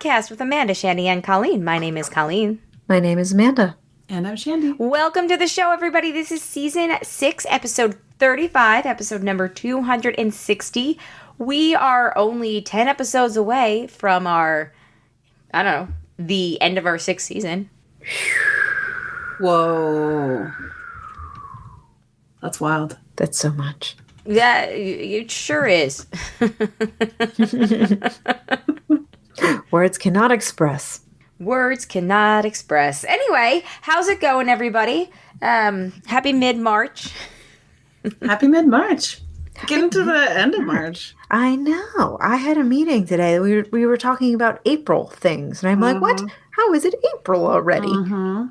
podcast with Amanda, Shandy, and Colleen. My name is Colleen. My name is Amanda. And I'm Shandy. Welcome to the show, everybody. This is season 6, episode 35, episode number 260. We are only 10 episodes away from the end of our 6th season. Whoa. That's wild. That's so much. Yeah, it sure is. Words cannot express. Words cannot express. Anyway, how's it going, everybody? Happy mid-March. Happy mid-March. Getting to the end of March. I know. I had a meeting today. We were talking about April things. And I'm like, what? How is it April already? I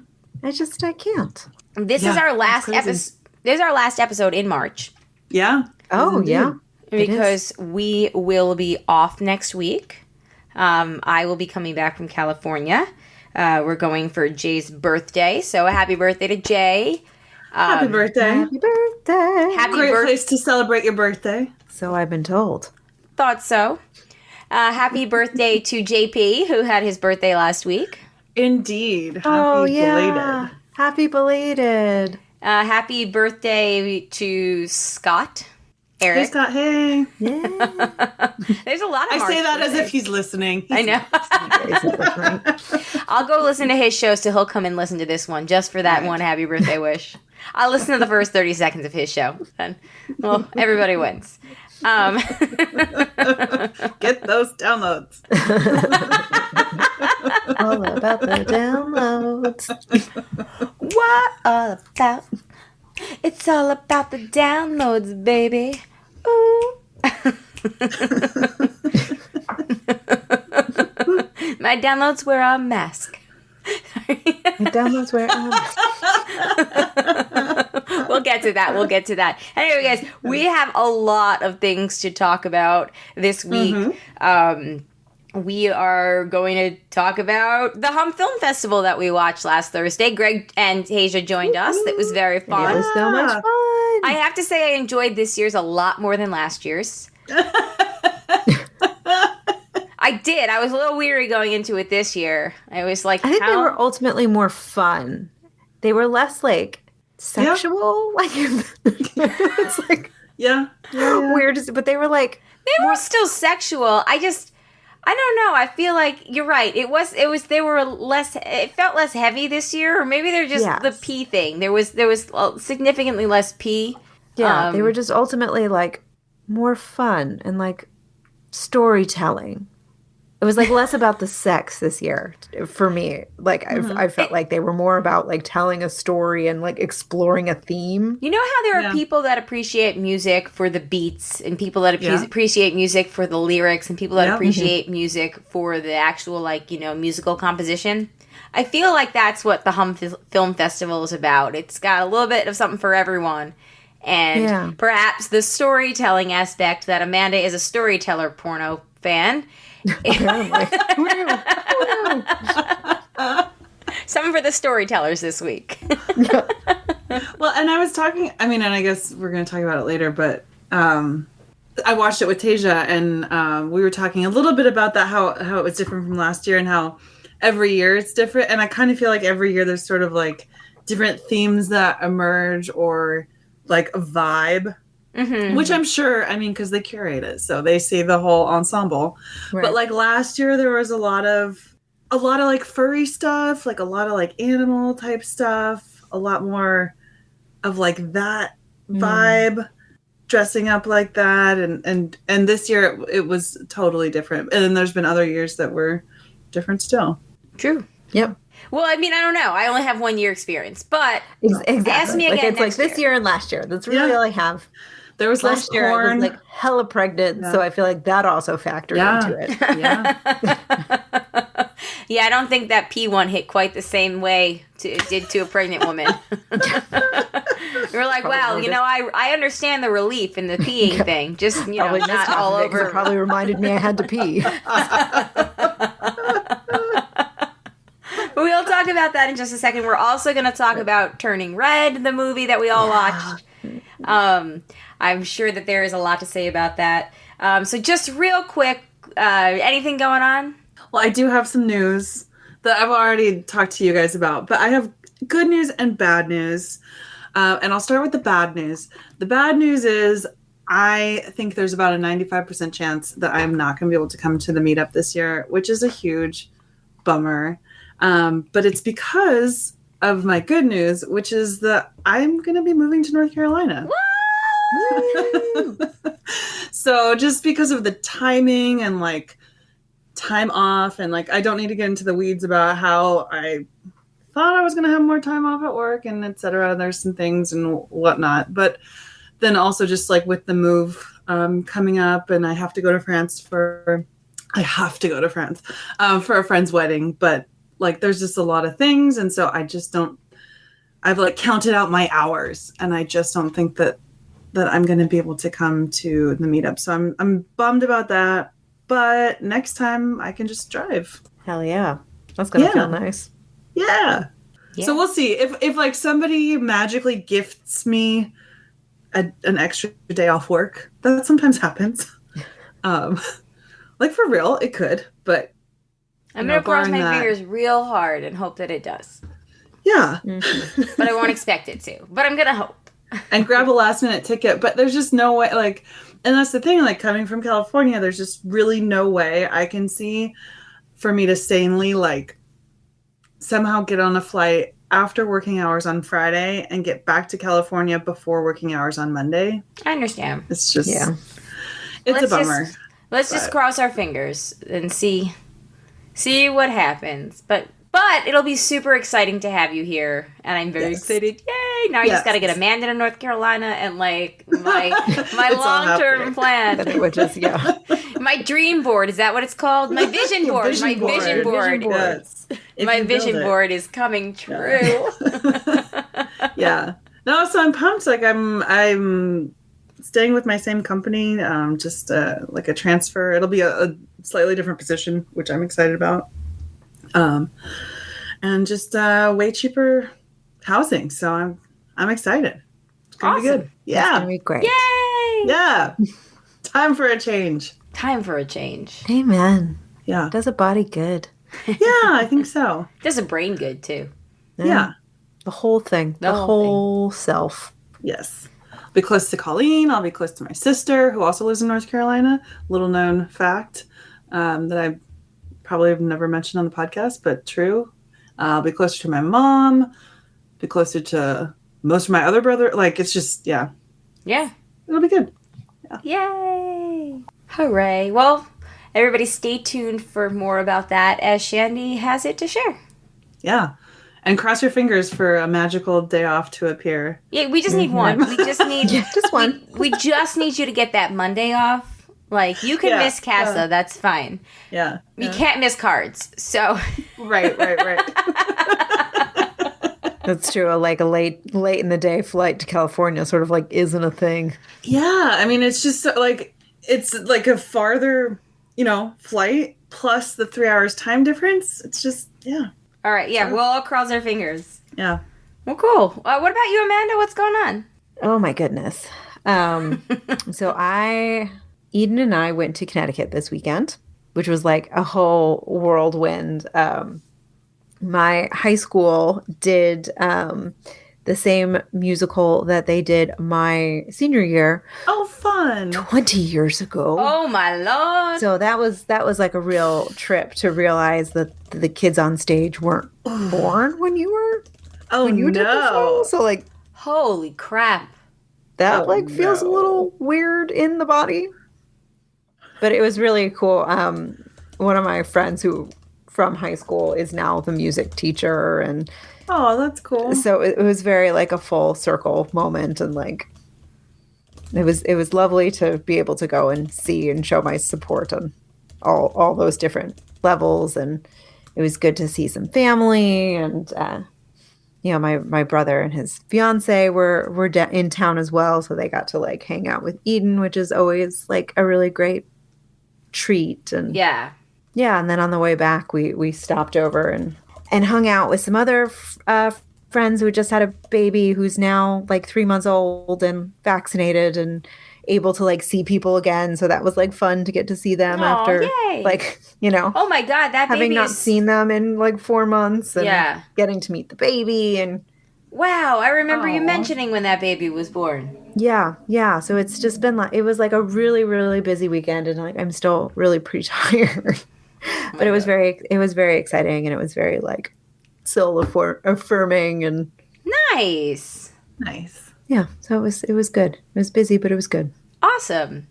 can't. This is our last episode. This is our last episode in March. Yeah. Oh, yeah. Because we will be off next week. I will be coming back from California. We're going for Jay's birthday. So a happy birthday to Jay. Happy birthday. Happy birthday. Great place to celebrate your birthday. So I've been told. Thought so. Happy birthday to JP, who had his birthday last week. Indeed. Happy belated. Happy belated. Happy birthday to Scott. Eric. Hey, Scott. Hey. Yeah. There's a lot of I say that as if he's listening. I know. I'll go listen to his show, so he'll come and listen to this one just for that one happy birthday wish. I'll listen to the first 30 seconds of his show. Then, well, everybody wins. Get those downloads. All about the downloads. What all about? It's all about the downloads, baby. Ooh. My downloads wear a mask. My downloads wear a mask. We'll get to that. Anyway, guys, we have a lot of things to talk about this week. We are going to talk about the HUMP Film Festival that we watched last Thursday. Greg and Tasia joined us. It was very fun. It was so much fun. I have to say I enjoyed this year's a lot more than last year's. I did. I was a little weary going into it this year. I was like, I think they were ultimately more fun. They were less sexual. Like it's like weird, but they were like they were still sexual. I don't know. I feel like you're right. It was they were less, it felt less heavy this year, or maybe they're just the pee thing. There was significantly less pee. Yeah, they were just ultimately more fun and storytelling. It was less about the sex this year for me. I felt like they were more about telling a story and exploring a theme. You know how there are people that appreciate music for the beats, and people that appreciate music for the lyrics, and people that appreciate music for the actual musical composition? I feel like that's what the HUMP Film Festival is about. It's got a little bit of something for everyone. And perhaps the storytelling aspect, that Amanda is a storyteller porno fan. Apparently. Who knew? Something for the storytellers this week. Well, and I was talking, and I guess we're going to talk about it later, but I watched it with Tasia, and we were talking a little bit about that, how it was different from last year, and how every year it's different. And I kind of feel like every year there's sort of different themes that emerge, or a vibe. Which I'm sure, because they curate it, so they see the whole ensemble. Right. But last year, there was a lot of furry stuff, a lot of animal type stuff, a lot more of that vibe, dressing up like that, and this year it was totally different. And then there's been other years that were different still. True. Yep. Well, I don't know. I only have 1 year experience, but exactly. Ask me again. It's this year and last year. That's really all I have. There was last year I was hella pregnant, so I feel like that also factored into it. Yeah. Yeah, I don't think that P1 hit quite the same way it did to a pregnant woman. You're like, Probably wow, I understand the relief in the peeing thing. Just, not all over. It probably reminded me I had to pee. We'll talk about that in just a second. We're also going to talk about Turning Red, the movie that we all watched. I'm sure that there is a lot to say about that. So just real quick, anything going on? Well, I do have some news that I've already talked to you guys about, but I have good news and bad news. And I'll start with the bad news. The bad news is I think there's about a 95% chance that I'm not going to be able to come to the meetup this year, which is a huge bummer. But it's because of my good news, which is that I'm going to be moving to North Carolina. So just because of the timing and like time off, and like I don't need to get into the weeds about how I thought I was going to have more time off at work and etc. There's some things and whatnot, but then also just like with the move coming up, and I have to go to France for a friend's wedding, but like there's just a lot of things, and so I've like counted out my hours, and I just don't think that I'm going to be able to come to the meetup. So I'm bummed about that, but next time I can just drive. Hell yeah. That's going to feel nice. Yeah. So we'll see if like somebody magically gifts me an extra day off work. That sometimes happens. Like for real, it could, but I'm going to cross my fingers real hard and hope that it does. Yeah. Mm-hmm. But I won't expect it to. But I'm going to hope. And grab a last minute ticket. But there's just no way, like, and that's the thing, like coming from California, there's just really no way I can see for me to sanely, like, somehow get on a flight after working hours on Friday and get back to California before working hours on Monday. I understand. It's just, it's a bummer. Let's just cross our fingers and see what happens. But it'll be super exciting to have you here, and I'm very excited. Yay! Now I just got to get Amanda to North Carolina, and like my long-term plan. Which is my dream board. Is that what it's called? My vision board. Vision board. Yes. My vision board is coming true. Yeah. No, so I'm pumped. Like I'm staying with my same company. Just like a transfer. It'll be a slightly different position, which I'm excited about. And just way cheaper housing. So I'm excited. It's gonna be good. Yeah. It's gonna be great. Yay! Yeah. Time for a change. Amen. Yeah. Does a body good. Yeah, I think so. Does a brain good too. Yeah. The whole thing. The whole self. Yes. I'll be close to Colleen. I'll be close to my sister, who also lives in North Carolina. Little known fact that I probably have never mentioned on the podcast, but true. I'll be closer to my mom. Be closer to most of my other brother. Like, it's just, yeah. It'll be good. Yay! Hooray! Well, everybody stay tuned for more about that as Shandy has it to share. Yeah. And cross your fingers for a magical day off to appear. Yeah, we just need one. We just need just one. We just need you to get that Monday off. Like, you can miss Casa, that's fine. Yeah. You can't miss cards, so. Right. That's true. Like a late in the day flight to California sort of like isn't a thing. Yeah. I mean, it's just like, it's like a farther, flight plus the 3 hours time difference. It's just, yeah. All right. Yeah. We'll all cross our fingers. Yeah. Well, cool. What about you, Amanda? What's going on? Oh, my goodness. So Eden and I went to Connecticut this weekend, which was like a whole whirlwind. My high school did the same musical that they did my senior year. Oh, fun! 20 years ago. Oh my Lord! So that was like a real trip to realize that the kids on stage weren't born when you were. Oh when you did the show. So like, holy crap! That feels a little weird in the body. But it was really cool. One of my friends from high school is now the music teacher, and that's cool. So it was very like a full circle moment, and like it was lovely to be able to go and see and show my support on all those different levels, and it was good to see some family, and my brother and his fiance were in town as well, so they got to like hang out with Eden, which is always like a really great treat. And and then on the way back we stopped over and hung out with some other friends who just had a baby who's now like 3 months old and vaccinated, and able to like see people again. So that was like fun to get to see them after yay. like, you know. Oh my God, that having not seen them in like 4 months and getting to meet the baby and wow, I remember you mentioning when that baby was born. Yeah. So it's just been like, it was like a really, really busy weekend and like I'm still really pretty tired. But it was very exciting and it was very like soul affirming and nice. Yeah, so it was good. It was busy, but it was good. Awesome.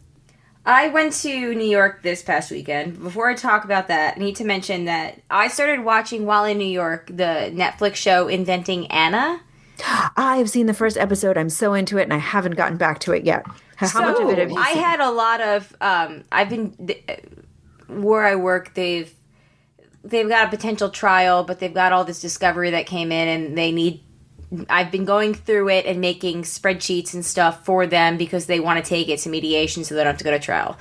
I went to New York this past weekend. Before I talk about that, I need to mention that I started watching while in New York the Netflix show Inventing Anna. I have seen the first episode. I'm so into it, and I haven't gotten back to it yet. How much of it have you seen? I had a lot of. I've been where I work. They've got a potential trial, but they've got all this discovery that came in, and they need. I've been going through it and making spreadsheets and stuff for them because they want to take it to mediation so they don't have to go to trial.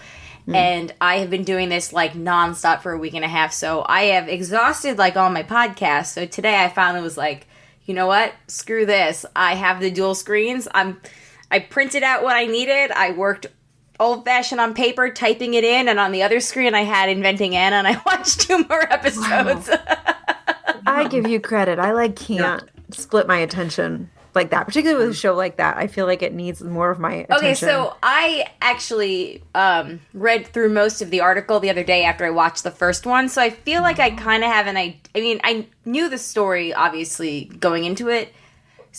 And I have been doing this like nonstop for a week and a half. So I have exhausted like all my podcasts. So today I finally was like, you know what? Screw this. I have the dual screens. I printed out what I needed. I worked old-fashioned on paper, typing it in. And on the other screen, I had Inventing Anna. And I watched 2 more episodes. Wow. I give you credit. I can't split my attention like that, particularly with a show like that. I feel like it needs more of my attention. Okay, so I actually read through most of the article the other day after I watched the first one, so I feel like I kind of have I mean, I knew the story, obviously, going into it,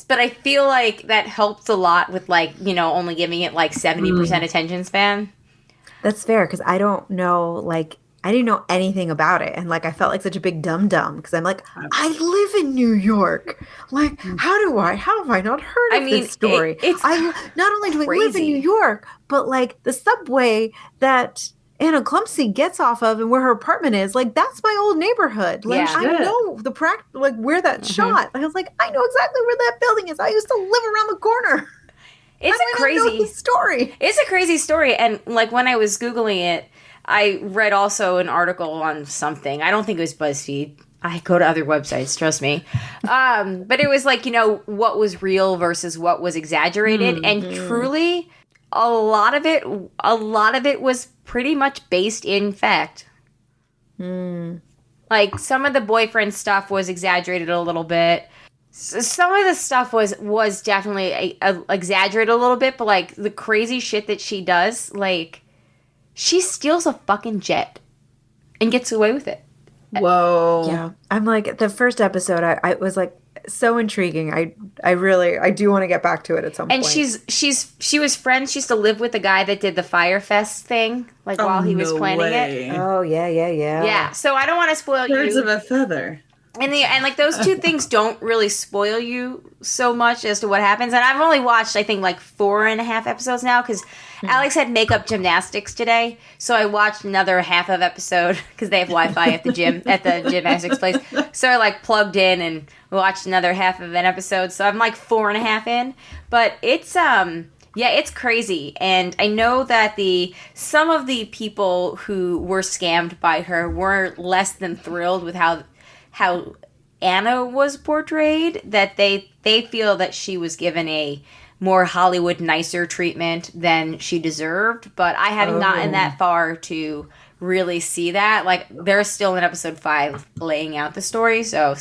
but I feel like that helped a lot with, like, you know, only giving it, like, 70% attention span. That's fair, because I don't know, like, I didn't know anything about it. And, like, I felt like such a big dum-dum because I'm like, I live in New York. Like, how have I not heard of this story? Not only do I live in New York, but, like, the subway that Anna Clumpsy gets off of and where her apartment is, like, that's my old neighborhood. Like, I know where that's shot. I was like, I know exactly where that building is. I used to live around the corner. It's a crazy story. It's a crazy story. And, like, when I was Googling it, I read also an article on something. I don't think it was BuzzFeed. I go to other websites, trust me. But it was like, you know, what was real versus what was exaggerated. And truly, a lot of it was pretty much based in fact. Like, some of the boyfriend stuff was exaggerated a little bit. Some of the stuff was definitely exaggerated a little bit. But, like, the crazy shit that she does, like... She steals a fucking jet and gets away with it. Whoa. Yeah. I'm like, the first episode, I was like, so intriguing. I do want to get back to it at some point. And she was friends. She used to live with the guy that did the Fire Fest thing, like while he was planning it. Oh, yeah. Yeah. So I don't want to spoil you. Birds of a feather. And like those two things don't really spoil you so much as to what happens. And I've only watched, I think, like 4.5 episodes now because Alex had makeup gymnastics today. So I watched another half of episode because they have Wi-Fi at the gym, at the gymnastics place. So I like plugged in and watched another half of an episode. So I'm like 4.5 in. But it's it's crazy. And I know that some of the people who were scammed by her were less than thrilled with how Anna was portrayed, that they feel that she was given a more Hollywood nicer treatment than she deserved, but I haven't gotten that far to really see that. Like, they're still in episode 5 laying out the story, so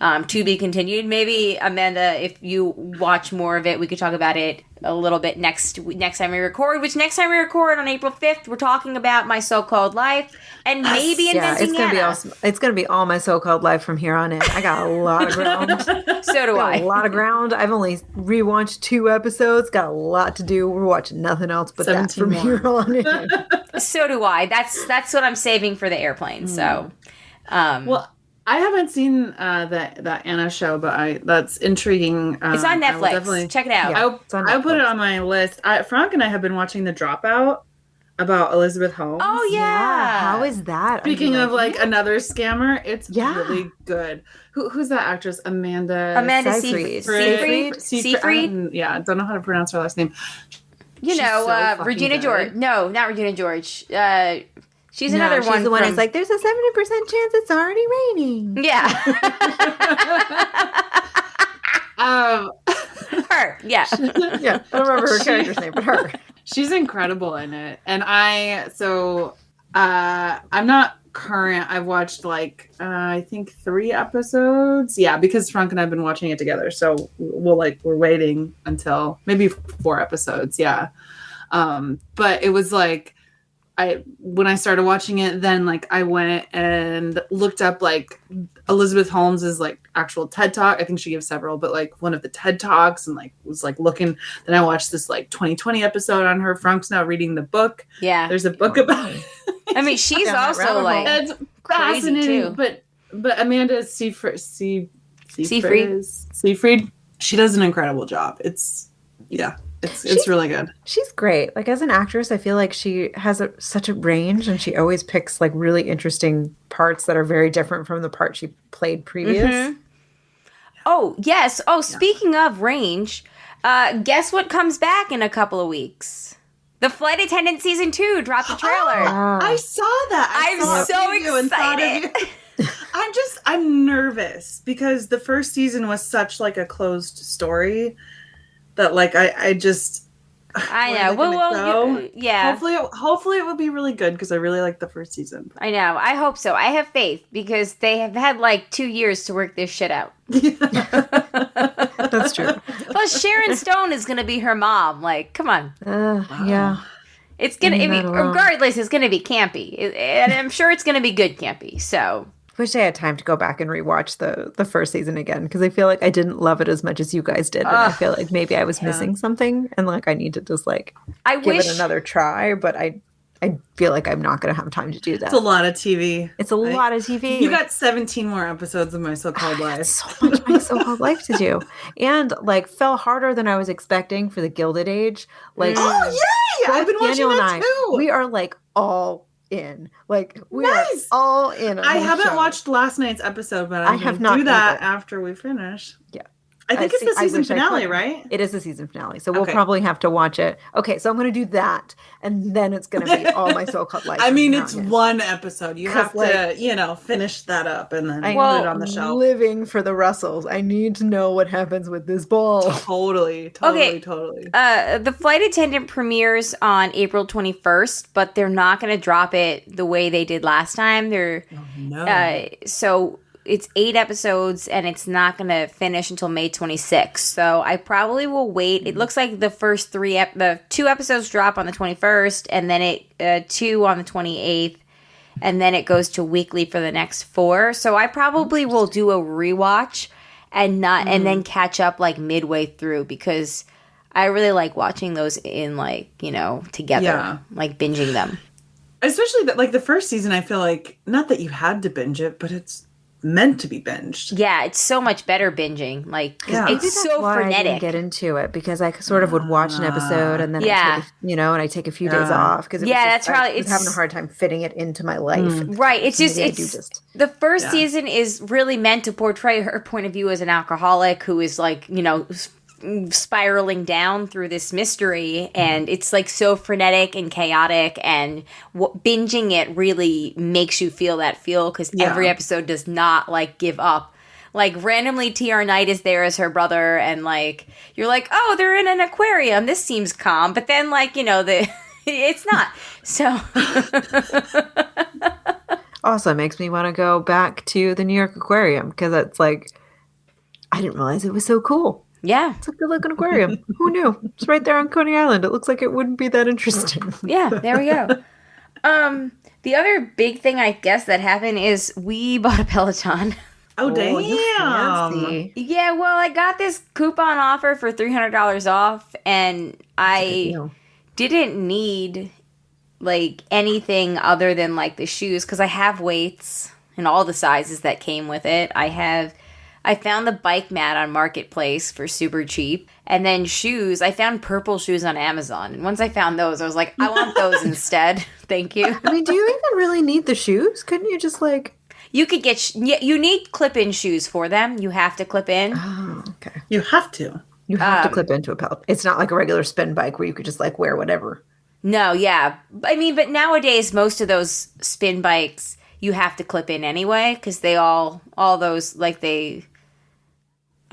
to be continued. Maybe, Amanda, if you watch more of it, we could talk about it a little bit next time we record, which next time we record on April 5th, we're talking about My So-Called Life and maybe Inventing Anna. Be awesome. It's going to be all My So-Called Life from here on in. I got a lot of ground. So do I. A lot of ground. I've only rewatched 2 episodes. Got a lot to do. We're watching nothing else but that from here on in. So do I. That's what I'm saving for the airplane. So, well, I haven't seen that Anna show, but that's intriguing. It's on Netflix. Check it out. Yeah, I'll put it on my list. Frank and I have been watching The Dropout about Elizabeth Holmes. Oh, yeah. How is that? Speaking of like another scammer, it's really good. Who's that actress? Amanda Seyfried. I don't know how to pronounce her last name. You know, Regina George. No, not Regina George. She's another one. She's the one who's like, there's a 70% chance it's already raining. Yeah. Her. Yeah. Yeah. I don't remember her character's name, but her. She's incredible in it. And I'm not current. I've watched I think 3 episodes. Yeah, because Frank and I've been watching it together. So we're waiting until maybe 4 episodes. Yeah. But it was when I started watching it, then I went and looked up Elizabeth Holmes's actual TED Talk. I think she gives several, but one of the TED Talks, and was looking. Then I watched this 2020 episode on her. Frank's now reading the book. Yeah, there's a book about it. I mean, she's also that's fascinating. Too. But Amanda Seyfried, she does an incredible job. It's really good. She's great. As an actress, I feel like she has such a range, and she always picks really interesting parts that are very different from the part she played previous. Mm-hmm. Oh, yes. Oh, speaking of range, guess what comes back in a couple of weeks? The Flight Attendant Season 2 dropped the trailer. I saw that. I'm so excited. I'm nervous because the first season was such a closed story that I know. Well, yeah. Hopefully it will be really good because I really like the first season. I know. I hope so. I have faith because they have had 2 years to work this shit out. That's true. Plus, Sharon Stone is going to be her mom. Come on. Yeah. It's going to, regardless, it's going to be campy. And I'm sure it's going to be good campy. So. Wish I had time to go back and rewatch the first season again, because I feel like I didn't love it as much as you guys did, and I feel like maybe I was missing something, and I need to just give it another try. But I feel like I'm not going to have time to do that. It's a lot of TV. It's a lot of TV. You got 17 more episodes of My So-Called Life. So much My So-Called Life to do, and fell harder than I was expecting for the Gilded Age. Oh yay! I've been watching that too. We are all in. We are all in. I haven't watched last night's episode, but I have not do that after we finish. Yeah. I think it's the season finale, right? It is the season finale. So we'll probably have to watch it. Okay, so I'm going to do that, and then it's going to be all My So-Called Life. I mean, it's one episode. You have to, finish that up and then put it on the shelf. Living for the Russells. I need to know what happens with this ball. Totally. The Flight Attendant premieres on April 21st, but they're not going to drop it the way they did last time. So it's 8 episodes, and it's not going to finish until May 26th. So I probably will wait. It looks like the first 2 episodes drop on the 21st, and then 2 on the 28th, and then it goes to weekly for the next 4. So I probably will do a rewatch and then catch up midway through, because I really like watching those in together, binging them. Especially that the first season, I feel not that you had to binge it, but it's meant to be binged. Yeah, it's so much better binging. It's so frenetic. I didn't get into it because I sort of would watch an episode and then I take a few days off because I was having a hard time fitting it into my life. Right. It's the first season is really meant to portray her point of view as an alcoholic who is spiraling down through this mystery, and it's so frenetic and chaotic, and binging it really makes you feel that feel, because every episode does not give up. Randomly TR Knight is there as her brother, and you're oh, they're in an aquarium, this seems calm, but then it's not. So also makes me want to go back to the New York Aquarium, because it's I didn't realize it was so cool. Yeah. It's a good looking aquarium. Who knew? It's right there on Coney Island. It looks like it wouldn't be that interesting. Yeah, there we go. The other big thing I guess that happened is we bought a Peloton. Oh, damn. Yeah, well, I got this coupon offer for $300 off, and I didn't need anything other than the shoes, because I have weights and all the sizes that came with it. I found the bike mat on Marketplace for super cheap. And then shoes, I found purple shoes on Amazon. And once I found those, I was I want those instead. Thank you. I mean, do you even really need the shoes? Couldn't you just You could get, you need clip-in shoes for them. You have to clip in. Oh, okay. You have to. You have to clip into a Peloton. It's not like a regular spin bike where you could just wear whatever. No, yeah. I mean, but nowadays, most of those spin bikes, you have to clip in anyway, because they all those,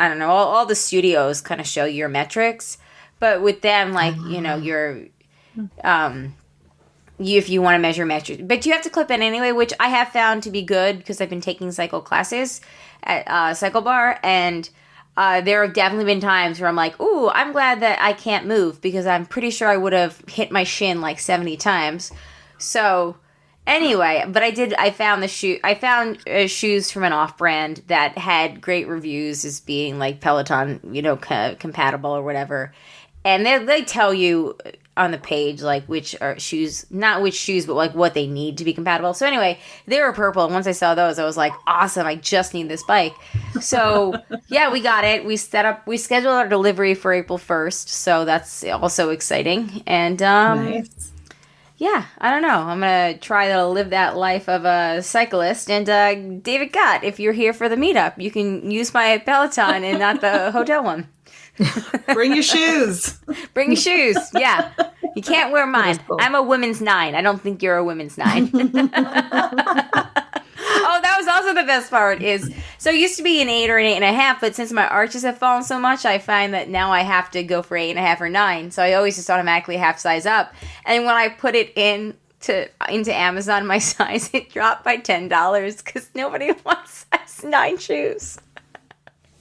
I don't know, all the studios kind of show your metrics, but with them, if you want to measure metrics. But you have to clip it anyway, which I have found to be good because I've been taking cycle classes at Cycle Bar, and there have definitely been times where I'm like, ooh, I'm glad that I can't move because I'm pretty sure I would have hit my shin like 70 times. So anyway, but I found shoes from an off-brand that had great reviews as being like Peloton, compatible or whatever. And they tell you on the page, like, which are shoes, not which shoes, but, like, what they need to be compatible. So, anyway, they were purple, and once I saw those, I was like, awesome, I just need this bike. So, yeah, we got it. We scheduled our delivery for April 1st, so that's also exciting. And, nice. Yeah, I don't know. I'm going to try to live that life of a cyclist. And, David Gott, if you're here for the meetup, you can use my Peloton and not the hotel one. Bring your shoes. Bring your shoes. Yeah. You can't wear mine. Cool. I'm a women's 9. I don't think you're a women's 9. Oh, that was also the best part so it used to be an 8 or an 8.5, but since my arches have fallen so much, I find that now I have to go for 8.5 or 9. So I always just automatically half size up. And when I put it into Amazon, my size, it dropped by $10 because nobody wants size 9 shoes.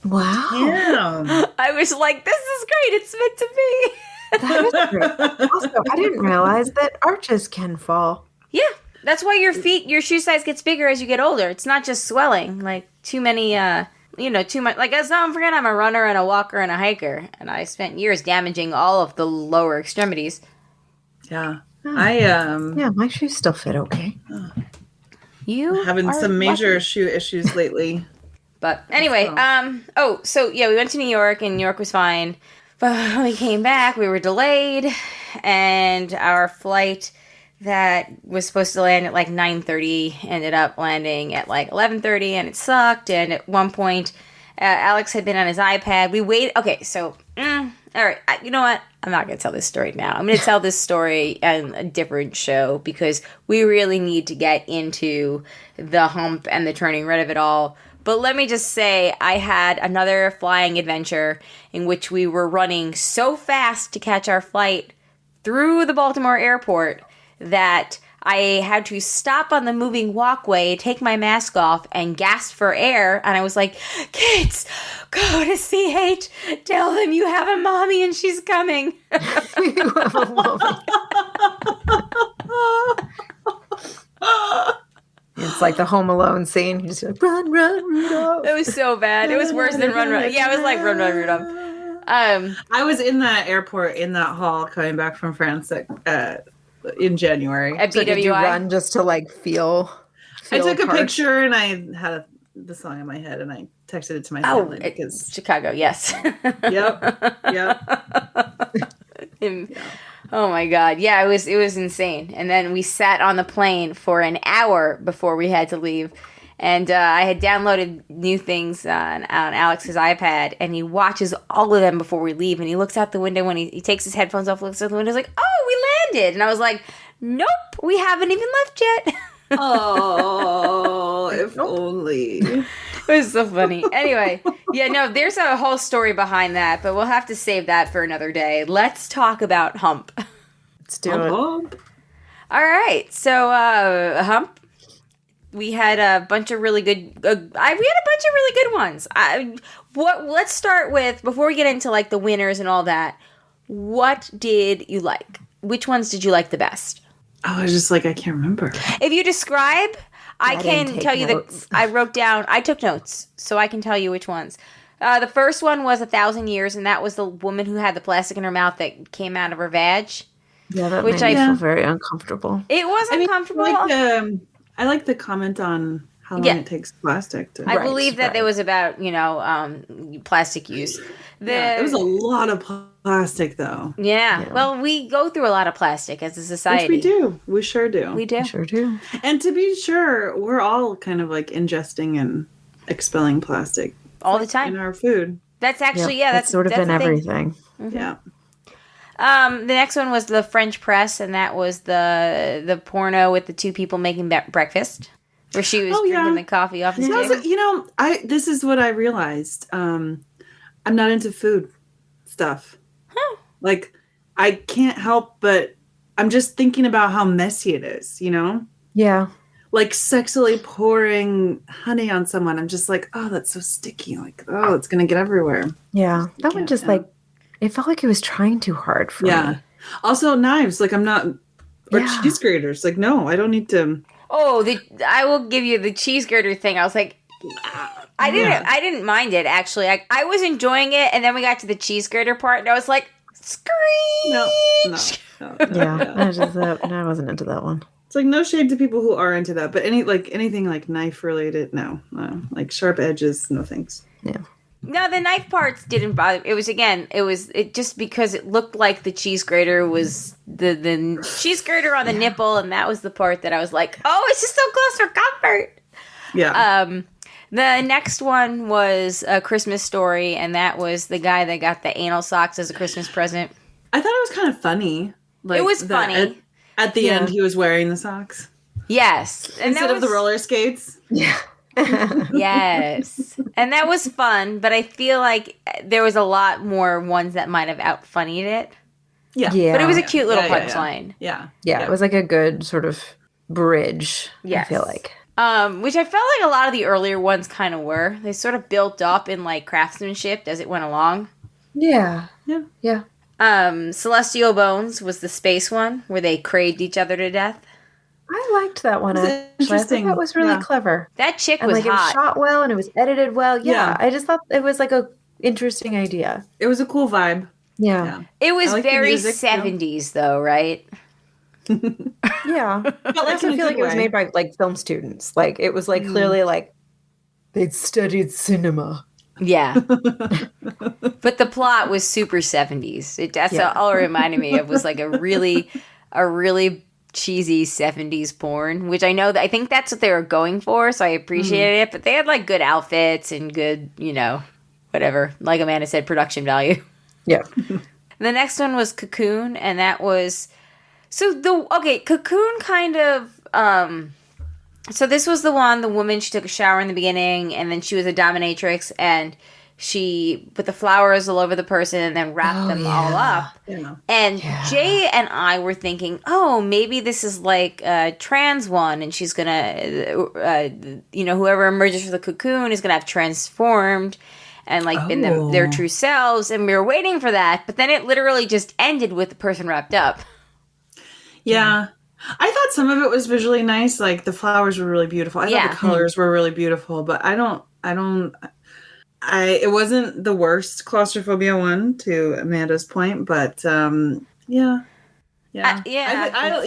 Wow. Yeah. I was like, this is great. It's meant to be. That is great. Also, I didn't realize that arches can fall. Yeah. That's why your shoe size gets bigger as you get older. It's not just swelling. Like, too many, too much. Like, don't forget, I'm a runner and a walker and a hiker. And I spent years damaging all of the lower extremities. Yeah. Yeah, my shoes still fit okay. You having some major lucky. shoe issues lately. But anyway, we went to New York, and New York was fine. But when we came back, we were delayed, and our flight that was supposed to land at like 9:30 ended up landing at like 11:30, and it sucked. And at one point, Alex had been on his iPad. We waited. Okay, so, all right, you know what? I'm not going to tell this story now. I'm going to tell this story on a different show because we really need to get into the hump and the turning red of it all. But let me just say, I had another flying adventure in which we were running so fast to catch our flight through the Baltimore airport that I had to stop on the moving walkway, take my mask off, and gasp for air. And I was like, kids, go to CH. Tell them you have a mommy and she's coming. You have a mommy. It's like the Home Alone scene. You just like, run, run, Rudolph. It was so bad. It was worse than Run, Run. Yeah, it was like Run, Run, Rudolph. I was in that airport in that hall coming back from France in January. At so BWI. Did you run just to like feel I took parched? a picture and I had the song in my head and I texted it to my family because Chicago, yes. Yep. Yeah. Oh my God. Yeah, it was insane. And then we sat on the plane for an hour before we had to leave. And I had downloaded new things on Alex's iPad, and he watches all of them before we leave. And he looks out the window when he takes his headphones off, looks out the window, he's like, oh, we landed. And I was like, nope, we haven't even left yet. Oh, if only. It was so funny. Anyway, yeah, no, there's a whole story behind that, but we'll have to save that for another day. Let's talk about Hump. Let's do it. All right, so Hump, we had a bunch of really good. We had a bunch of really good ones. Let's start with, before we get into like the winners and all that. What did you like? Which ones did you like the best? Oh, I was just like, I can't remember. If you describe, I can tell you notes. I took notes, so I can tell you which ones. The first one was 1,000 Years, and that was the woman who had the plastic in her mouth that came out of her vag. Yeah, that made me feel very uncomfortable. It was uncomfortable. I like the comment on how long it takes plastic to... I believe that it was about, plastic use. It was a lot of plastic, though. Yeah. Well, we go through a lot of plastic as a society. Which we do. We sure do. We do. We sure do. And to be sure, we're all kind of like ingesting and expelling plastic. All the time. In our food. That's actually, that's sort of in everything. Mm-hmm. Yeah. The next one was the French Press, and that was the porno with the two people making breakfast, where she was drinking the coffee off the table. This is what I realized. I'm not into food stuff. Huh. Like, I can't help but I'm just thinking about how messy it is, you know? Yeah. Like sexily pouring honey on someone. I'm just like, oh, that's so sticky. Like, oh, it's going to get everywhere. Yeah. That one just like, it felt like it was trying too hard for me. Also knives. Like I'm not, or cheese graters. Like, no, I don't need to. Oh, I will give you the cheese grater thing. I was like, I didn't mind it actually. I was enjoying it, and then we got to the cheese grater part, and I was like, screech. No. I wasn't into that one. It's like no shade to people who are into that, but anything like knife related, no. Like sharp edges, no thanks. Yeah. No, the knife parts didn't bother. It just because it looked like the cheese grater was the cheese grater on the nipple, and that was the part that I was like, oh, it's just so close for comfort. Yeah. The next one was A Christmas Story, and that was the guy that got the anal socks as a Christmas present. I thought it was kind of funny. Like, it was funny. At the end, he was wearing the socks. Yes. And instead of the roller skates. Yeah. Yes. And that was fun, but I feel like there was a lot more ones that might have out-funnied it. Yeah. But it was a cute little punchline. Yeah. It was like a good sort of bridge, yes. I feel like. Which I felt like a lot of the earlier ones kind of were. They sort of built up in like craftsmanship as it went along. Yeah. Celestial Bones was the space one where they craved each other to death. I liked that one. Interesting. I think that was really clever. That chick and was hot. It was shot well and it was edited well. Yeah. I just thought it was like a interesting idea. It was a cool vibe. Yeah. It was very 70s though, right? Yeah. But I also feel like it was made by like film students. Like it was like clearly like they'd studied cinema. Yeah. But the plot was super 70s. That's all it reminded me of was like a really cheesy 70s porn, which I think that's what they were going for, so I appreciated it. But they had like good outfits and good, whatever. Like Amanda said, production value. Yeah. The next one was Cocoon, and that was... Cocoon kind of... So this was the woman, she took a shower in the beginning, and then she was a dominatrix, and she put the flowers all over the person and then wrapped them all up. Yeah. And Jay and I were thinking, oh, maybe this is like a trans one, and she's going to, whoever emerges from the cocoon is going to have transformed and like been their true selves, and we were waiting for that, but then it literally just ended with the person wrapped up. Yeah. I thought some of it was visually nice. Like the flowers were really beautiful. I thought the colors were really beautiful, but it wasn't the worst claustrophobia one, to Amanda's point, but you guys, I was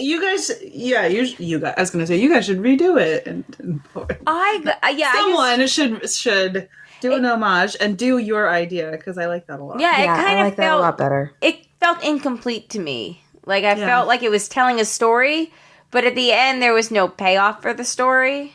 going to say, you guys should redo it. Someone should do an homage and do your idea, because I like that a lot. Yeah, it kind of felt that a lot better. It felt incomplete to me. Like, I felt like it was telling a story, but at the end, there was no payoff for the story.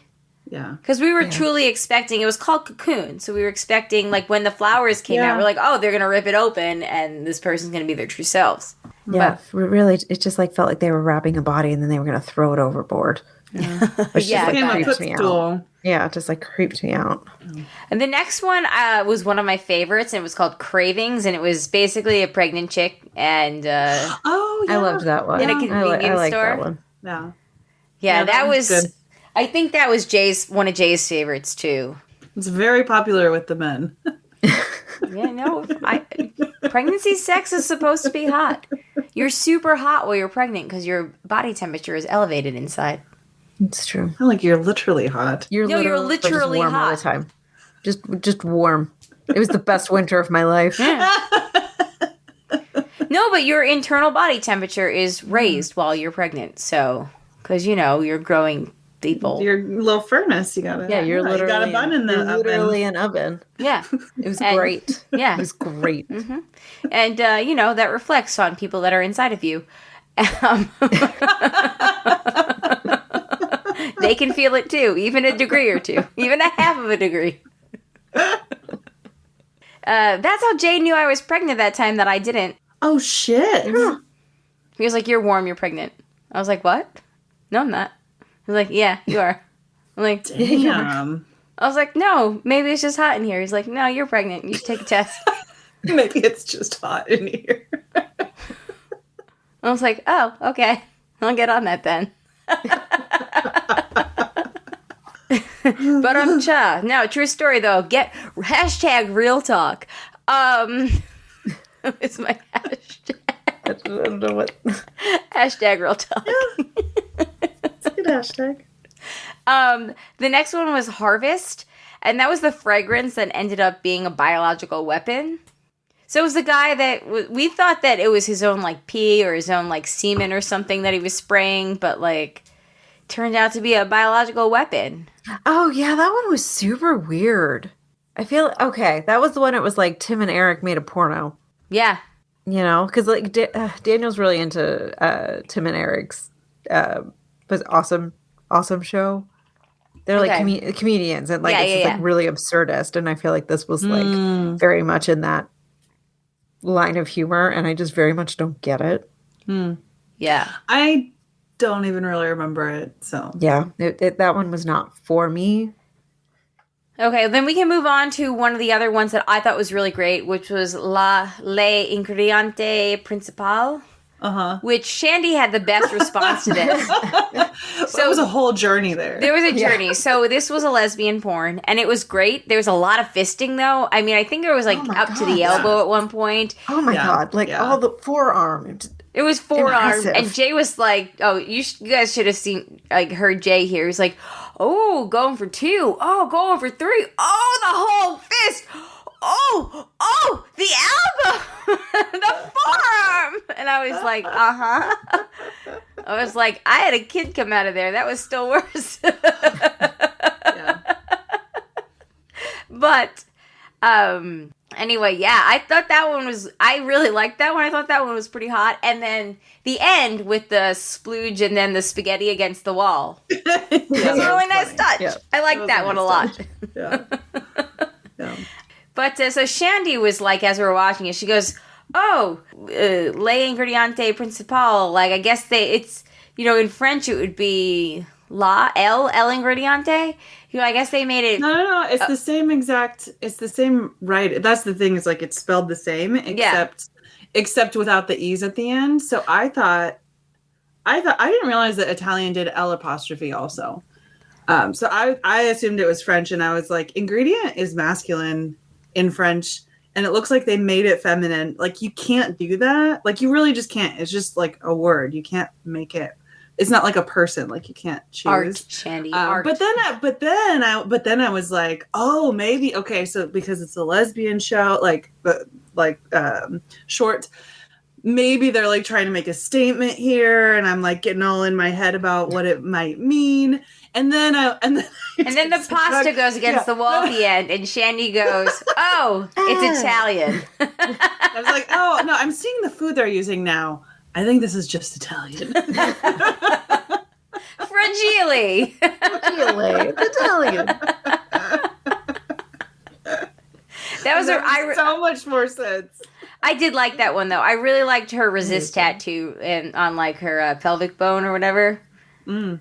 Yeah. Because we were truly expecting, it was called Cocoon, so we were expecting, like, when the flowers came out, we're like, oh, they're going to rip it open, and this person's going to be their true selves. Yeah, but really, it just, like, felt like they were wrapping a body, and then they were going to throw it overboard. Yeah. Which just, like, creeped me out. Yeah, it just, like, creeped me out. And the next one was one of my favorites, and it was called Cravings, and it was basically a pregnant chick, and... I loved that one. In a convenience store. That one. Yeah. Yeah, that was... Good. I think that was one of Jay's favorites, too. It's very popular with the men. Pregnancy sex is supposed to be hot. You're super hot while you're pregnant because your body temperature is elevated inside. It's true. I like you're literally hot. You're literally warm hot all the time. Just warm. It was the best winter of my life. Yeah. No, but your internal body temperature is raised while you're pregnant. So, because you're growing people. Your little furnace, you got you're literally you got a bun in the oven. Literally an oven. Yeah, it was great. Yeah, it was great. Mm-hmm. And that reflects on people that are inside of you. They can feel it too, even a degree or two, even a half of a degree. That's how Jay knew I was pregnant that time that I didn't. Oh, shit. He was like, you're warm, you're pregnant. I was like, what? No, I'm not. He was like, yeah, you are. I'm like, damn. I was like, no, maybe it's just hot in here. He's like, no, you're pregnant. You should take a test. Maybe it's just hot in here. I I was like, oh, okay. I'll get on that then. But cha. No, true story though. Get hashtag real talk. It's my hashtag. I don't know what. Hashtag real talk. Yeah. It's a good hashtag. The next one was Harvest, and that was the fragrance that ended up being a biological weapon. So it was the guy that we thought that it was his own like pee or his own like semen or something that he was spraying, but like turned out to be a biological weapon. Oh yeah, that one was super weird. I feel okay. That was the one. It was like Tim and Eric made a porno. Yeah, you know, because like Daniel's really into Tim and Eric's was awesome show. They're like comedians and like it's like really absurdist, and I feel like this was like very much in that line of humor, and I just very much don't get it. Yeah, I don't even really remember it. So yeah, that one was not for me. Okay, then we can move on to one of the other ones that I thought was really great, which was L'ingrediente Principal. Which Shandy had the best response to this. So it was a whole journey there. There was a journey. Yeah. So this was a lesbian porn, and it was great. There was a lot of fisting, though. I mean, I think there was like to the elbow at one point. Oh my god! Like all the forearm. It was forearm, and Jay was like, "Oh, you guys should have seen, like, heard Jay here. He's like, oh, going for 2. Oh, going for 3. Oh, the whole fist. Oh, the elbow, the forearm." And I was like, I was like, I had a kid come out of there. That was still worse. Yeah. But, anyway, yeah, I thought that one was, I really liked that one. I thought that one was pretty hot. And then the end with the splooge and then the spaghetti against the wall. It was a really nice touch. Yeah. I liked that one a lot. Yeah. Yeah. But so Shandy was like, as we were watching it, she goes, oh, L'ingrediente Principal. Like, I guess it's, you know, in French it would be El Ingrediente. You know, I guess they made it. No. It's the same exact. It's the same, right? That's the thing. Is like it's spelled the same, except without the e's at the end. So I didn't realize that Italian did L apostrophe also. So I assumed it was French, and I was like, ingredient is masculine in French, and it looks like they made it feminine. Like you can't do that. Like you really just can't. It's just like a word. You can't make it. It's not like a person. Like you can't choose. Art, Shandy. Art. But then I was like, oh, maybe okay. So because it's a lesbian show, short, maybe they're like trying to make a statement here, and I'm like getting all in my head about what it might mean. And then the pasta goes against the wall at the end, and Shandy goes, "Oh, it's Italian." I was like, "Oh no, I'm seeing the food they're using now. I think this is just Italian." Fragile. It's Italian. That was so much more sense. I did like that one though. I really liked her resist tattoo and on like her pelvic bone or whatever. I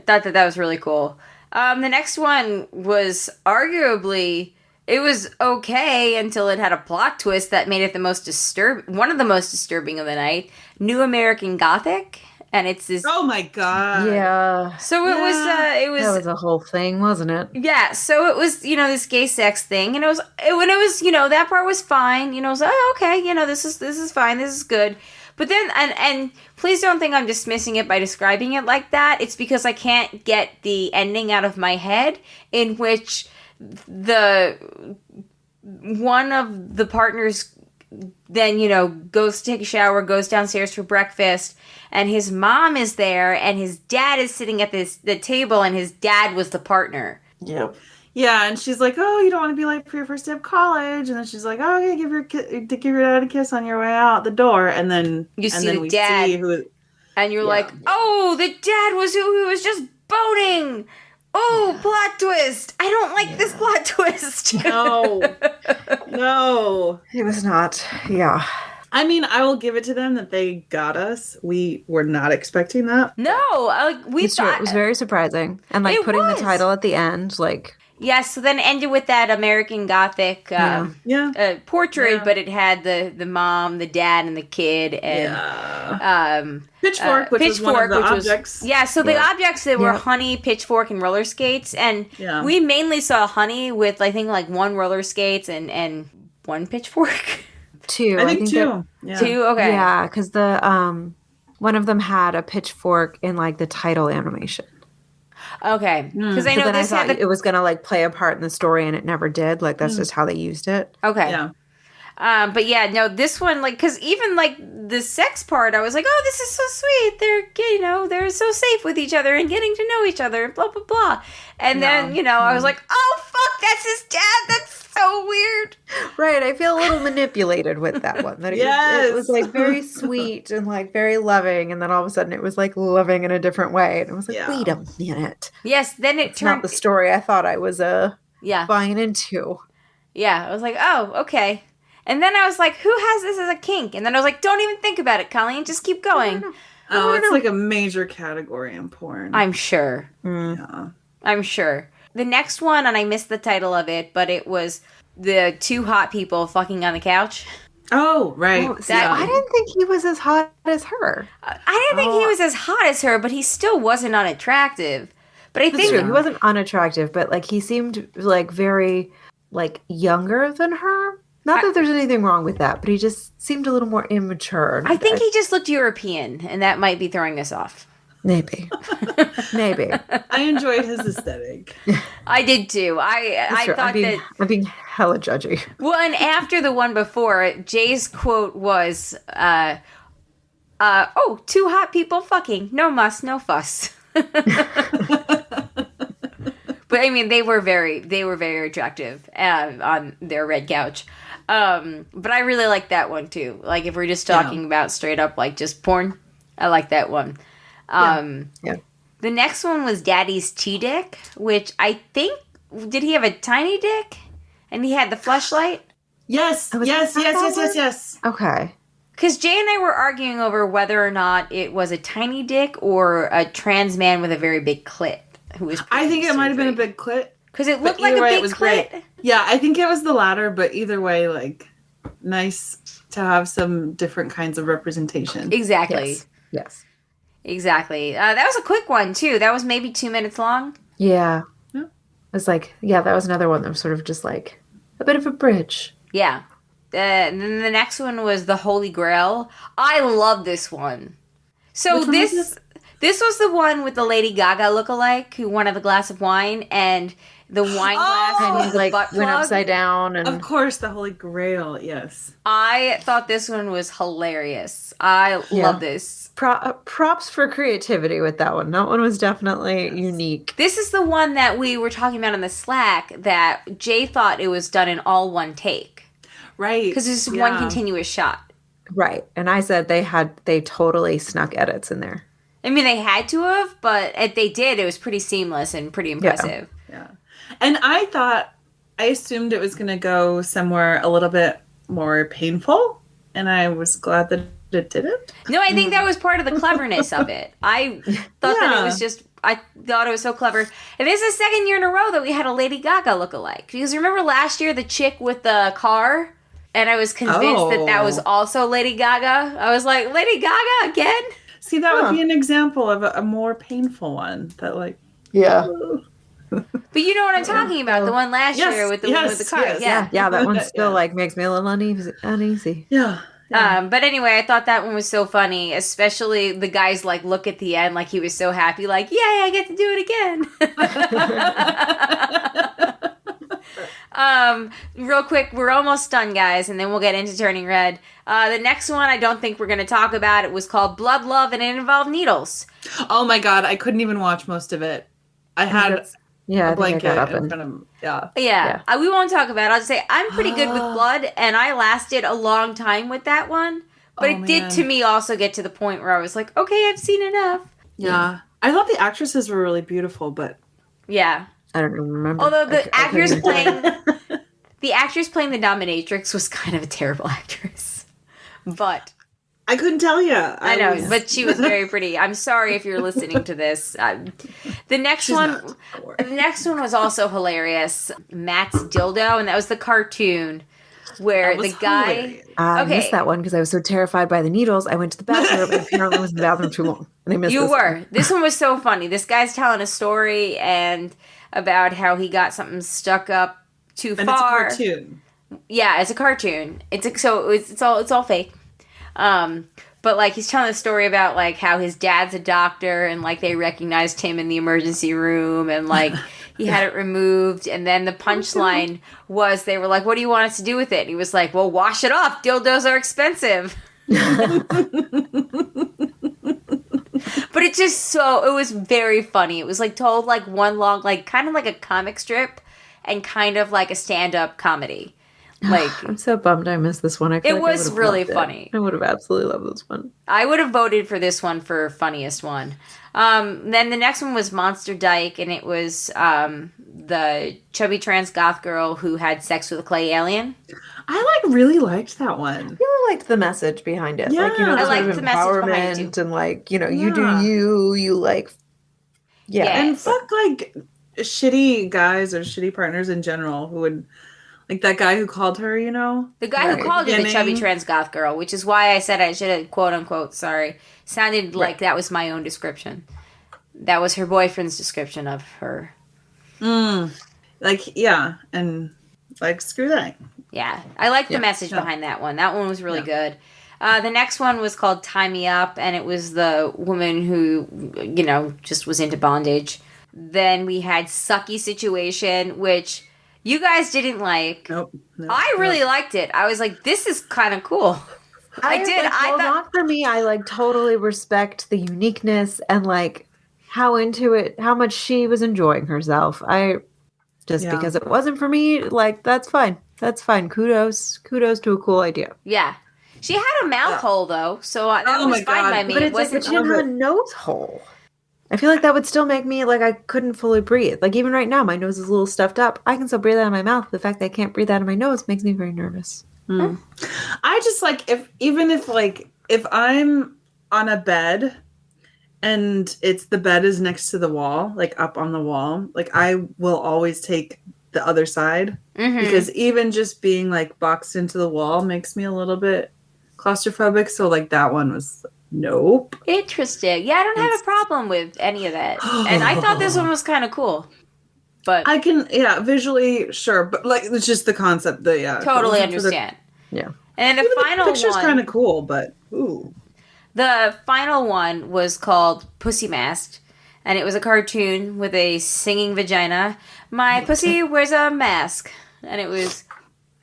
thought that was really cool. The next one was arguably, it was okay until it had a plot twist that made it one of the most disturbing of the night. New American Gothic, and it's this. Oh my god! Yeah. So it was. That was a whole thing, wasn't it? Yeah. So it was, this gay sex thing, and when it was, that part was fine. It was like, oh, okay, this is fine, this is good. But then, and please don't think I'm dismissing it by describing it like that. It's because I can't get the ending out of my head in which one of the partners then, goes to take a shower, goes downstairs for breakfast, and his mom is there, and his dad is sitting at the table, and his dad was the partner. Yep. Yeah, and she's like, "Oh, you don't want to be late for your first day of college," and then she's like, "Oh, okay, give your dad a kiss on your way out the door," and then we see dad, and you're like, "Oh, the dad was who was just boning." Oh, plot twist! I don't like this plot twist. No, it was not. Yeah. I mean, I will give it to them that they got us. We were not expecting that. No, we thought it was very surprising, and putting the title at the end, Yeah, so then it ended with that American Gothic portrait, but it had the mom, the dad, and the kid, and Pitchfork, which was one of the objects. So the objects that were Honey, Pitchfork, and roller skates, and we mainly saw Honey with, I think, like one roller skates and one pitchfork. Two. I think two. Two? Okay. Yeah, because the one of them had a pitchfork in, like, the title animation. Okay, because I know this it was gonna like play a part in the story, and it never did. Like that's just how they used it. Okay, but yeah, no, this one, like, because even like the sex part, I was like, oh, this is so sweet. They're so safe with each other and getting to know each other, blah blah blah. And then I was like, oh fuck, that's his dad. That's so weird. Right, I feel a little manipulated with that one. That it was like very sweet and like very loving, and then all of a sudden it was like loving in a different way, and I was like, wait a minute. Yes, then it turned not the story I thought I was buying into. Yeah, I was like, oh, okay. And then I was like, who has this as a kink? And then I was like, don't even think about it, Colleen. Just keep going. Oh, it's like a major category in porn. I'm sure. Yeah. I'm sure. The next one, and I missed the title of it, but it was the two hot people fucking on the couch. Oh, right. I didn't think he was as hot as her. I didn't think he was as hot as her, but he still wasn't unattractive. But I think he wasn't unattractive, but like he seemed like very like younger than her. Not that there's anything wrong with that, but he just seemed a little more immature. I think he just looked European, and that might be throwing us off. Maybe. I enjoyed his aesthetic. I did too. I thought I'm being hella judgy. Well, and after the one before, Jay's quote was, "Oh, two hot people fucking. No muss, no fuss." But I mean, they were very attractive on their red couch. But I really like that one too. Like if we're just talking about straight up like just porn, I like that one. The next one was Daddy's Tea Dick, which I think, did he have a tiny dick? And he had the fleshlight? Yes. Okay. Because Jay and I were arguing over whether or not it was a tiny dick or a trans man with a very big clit. I think it might have been a big clit. Because it looked like a big clit. Great. Yeah, I think it was the latter, but either way, like, nice to have some different kinds of representation. Exactly. Yes. Exactly. That was a quick one, too. That was maybe 2 minutes long. Yeah. It was like, that was another one that was sort of just like a bit of a bridge. Yeah. And then the next one was The Holy Grail. I love this one. So this was the one with the Lady Gaga lookalike who wanted the glass of wine and the wine glass and was like butt plug. went upside down. And of course, the Holy Grail, yes. I thought this one was hilarious. I love this. Props for creativity with that one. That one was definitely unique. This is the one that we were talking about in the Slack that Jay thought it was done in all one take. Right. Because it's one continuous shot. Right. And I said they totally snuck edits in there. I mean, they had to have, but if they did, it was pretty seamless and pretty impressive. Yeah. And I assumed it was going to go somewhere a little bit more painful, and I was glad that it didn't. No, I think that was part of the cleverness of it. I thought that it was just, I thought it was so clever. And this is the second year in a row that we had a Lady Gaga lookalike. Because remember last year, the chick with the car? And I was convinced that was also Lady Gaga. I was like, Lady Gaga again? See, that would be an example of a more painful one. That like, But you know what I'm talking about? The one last year with the one with the car. Yes. Yeah, that one still like makes me a little uneasy. Yeah. But anyway, I thought that one was so funny, especially the guy's like look at the end, like he was so happy, like, yay, I get to do it again. Real quick, we're almost done, guys, and then we'll get into Turning Red. The next one I don't think we're going to talk about. It was called Blood Love, and it involved needles. Oh my God, I couldn't even watch most of it. I had a blanket in front of Yeah. We won't talk about it. I'll just say I'm pretty good with blood, and I lasted a long time with that one. But it did to me also get to the point where I was like, okay, I've seen enough. Yeah. I thought the actresses were really beautiful, but... Yeah. I don't even remember. Although the actress playing the dominatrix was kind of a terrible actress. But I couldn't tell you. I know, but she was very pretty. I'm sorry if you're listening to this. The next one was also hilarious. Matt's Dildo, and that was the cartoon where the guy. Hilarious. I missed that one because I was so terrified by the needles. I went to the bathroom and apparently was in the bathroom too long. And I missed You this were. one. This one was so funny. This guy's telling a story and about how he got something stuck up too far. And it's a cartoon. Yeah, it's a cartoon. It's all fake. But like he's telling a story about like how his dad's a doctor and like they recognized him in the emergency room and like he had it removed, and then the punchline was they were like, "What do you want us to do with it?" And he was like, "Well, wash it off. Dildos are expensive." But it was very funny. It was like told like one long, like kind of like a comic strip and kind of like a stand-up comedy. Like I'm so bummed I missed this one. It was really funny. I would have absolutely loved this one. I would have voted for this one for funniest one. Then the next one was Monster Dyke, and it was the chubby trans goth girl who had sex with a clay alien. I really liked that one. I really liked the message behind it. Yeah. Like, I sort liked of the message behind empowerment it. and like, you do you like. Yeah. Yeah. And fuck like shitty guys or shitty partners in general who would, like that guy who called her, The guy who called her the chubby trans goth girl, which is why I said I should have, quote unquote, sounded like that was my own description. That was her boyfriend's description of her. Like, yeah. And like, screw that. Yeah. I like the message behind that one. That one was really good. The next one was called Tie Me Up, and it was the woman who, just was into bondage. Then we had Sucky Situation, which you guys didn't like. Nope. I really liked it. I was like, this is kind of cool. I did. Like, I thought, not for me. I like totally respect the uniqueness and like how into it, how much she was enjoying herself. Because it wasn't for me, like that's fine. That's fine. Kudos to a cool idea. yeah. She had a mouth hole, though, so that was fine by me. But it's like she didn't have a nose hole. I feel like that would still make me like I couldn't fully breathe. Like even right now, my nose is a little stuffed up. I can still breathe out of my mouth. The fact that I can't breathe out of my nose makes me very nervous. I just like if I'm on a bed and the bed is next to the wall, like up on the wall, like I will always take the other side because even just being like boxed into the wall makes me a little bit claustrophobic. So like that one was nope. Interesting. Yeah, I don't have a problem with any of that. And I thought this one was kind of cool. But I can, visually, sure. But like, it's just the concept. Totally understand. Yeah. And the final one. The picture's kind of cool, but ooh. The final one was called Pussy Masked. And it was a cartoon with a singing vagina. My pussy wears a mask. And it was...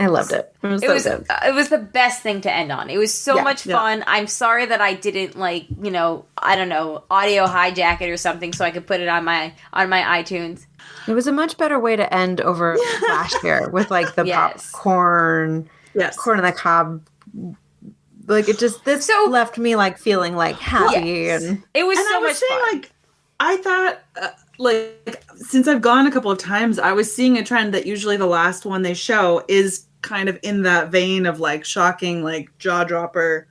I loved it. It was the best thing to end on. It was so much fun. I'm sorry that I didn't I don't know, audio hijack it or something so I could put it on my iTunes. It was a much better way to end over last year with like the popcorn, corn on the cob. Like it just left me like feeling like happy and it was so much fun. Like I thought since I've gone a couple of times, I was seeing a trend that usually the last one they show is kind of in that vein of like shocking, like jaw dropper.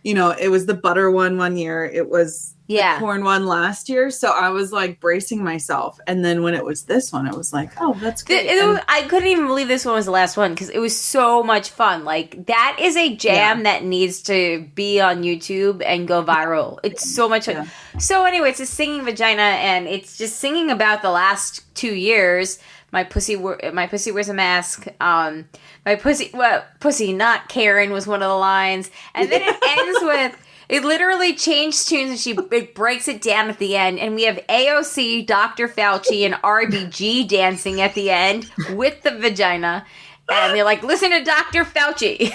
It was the butter one year. It was the corn one last year. So I was like bracing myself. And then when it was this one, it was like, oh, that's good. I couldn't even believe this one was the last one because it was so much fun. Like that is a jam that needs to be on YouTube and go viral. It's so much fun. So anyway, it's a singing vagina and it's just singing about the last 2 years. My pussy wears a mask. My pussy not Karen was one of the lines. And then it ends with, it literally changed tunes and it breaks it down at the end. And we have AOC, Dr. Fauci, and RBG dancing at the end with the vagina. And they're like, listen to Dr. Fauci.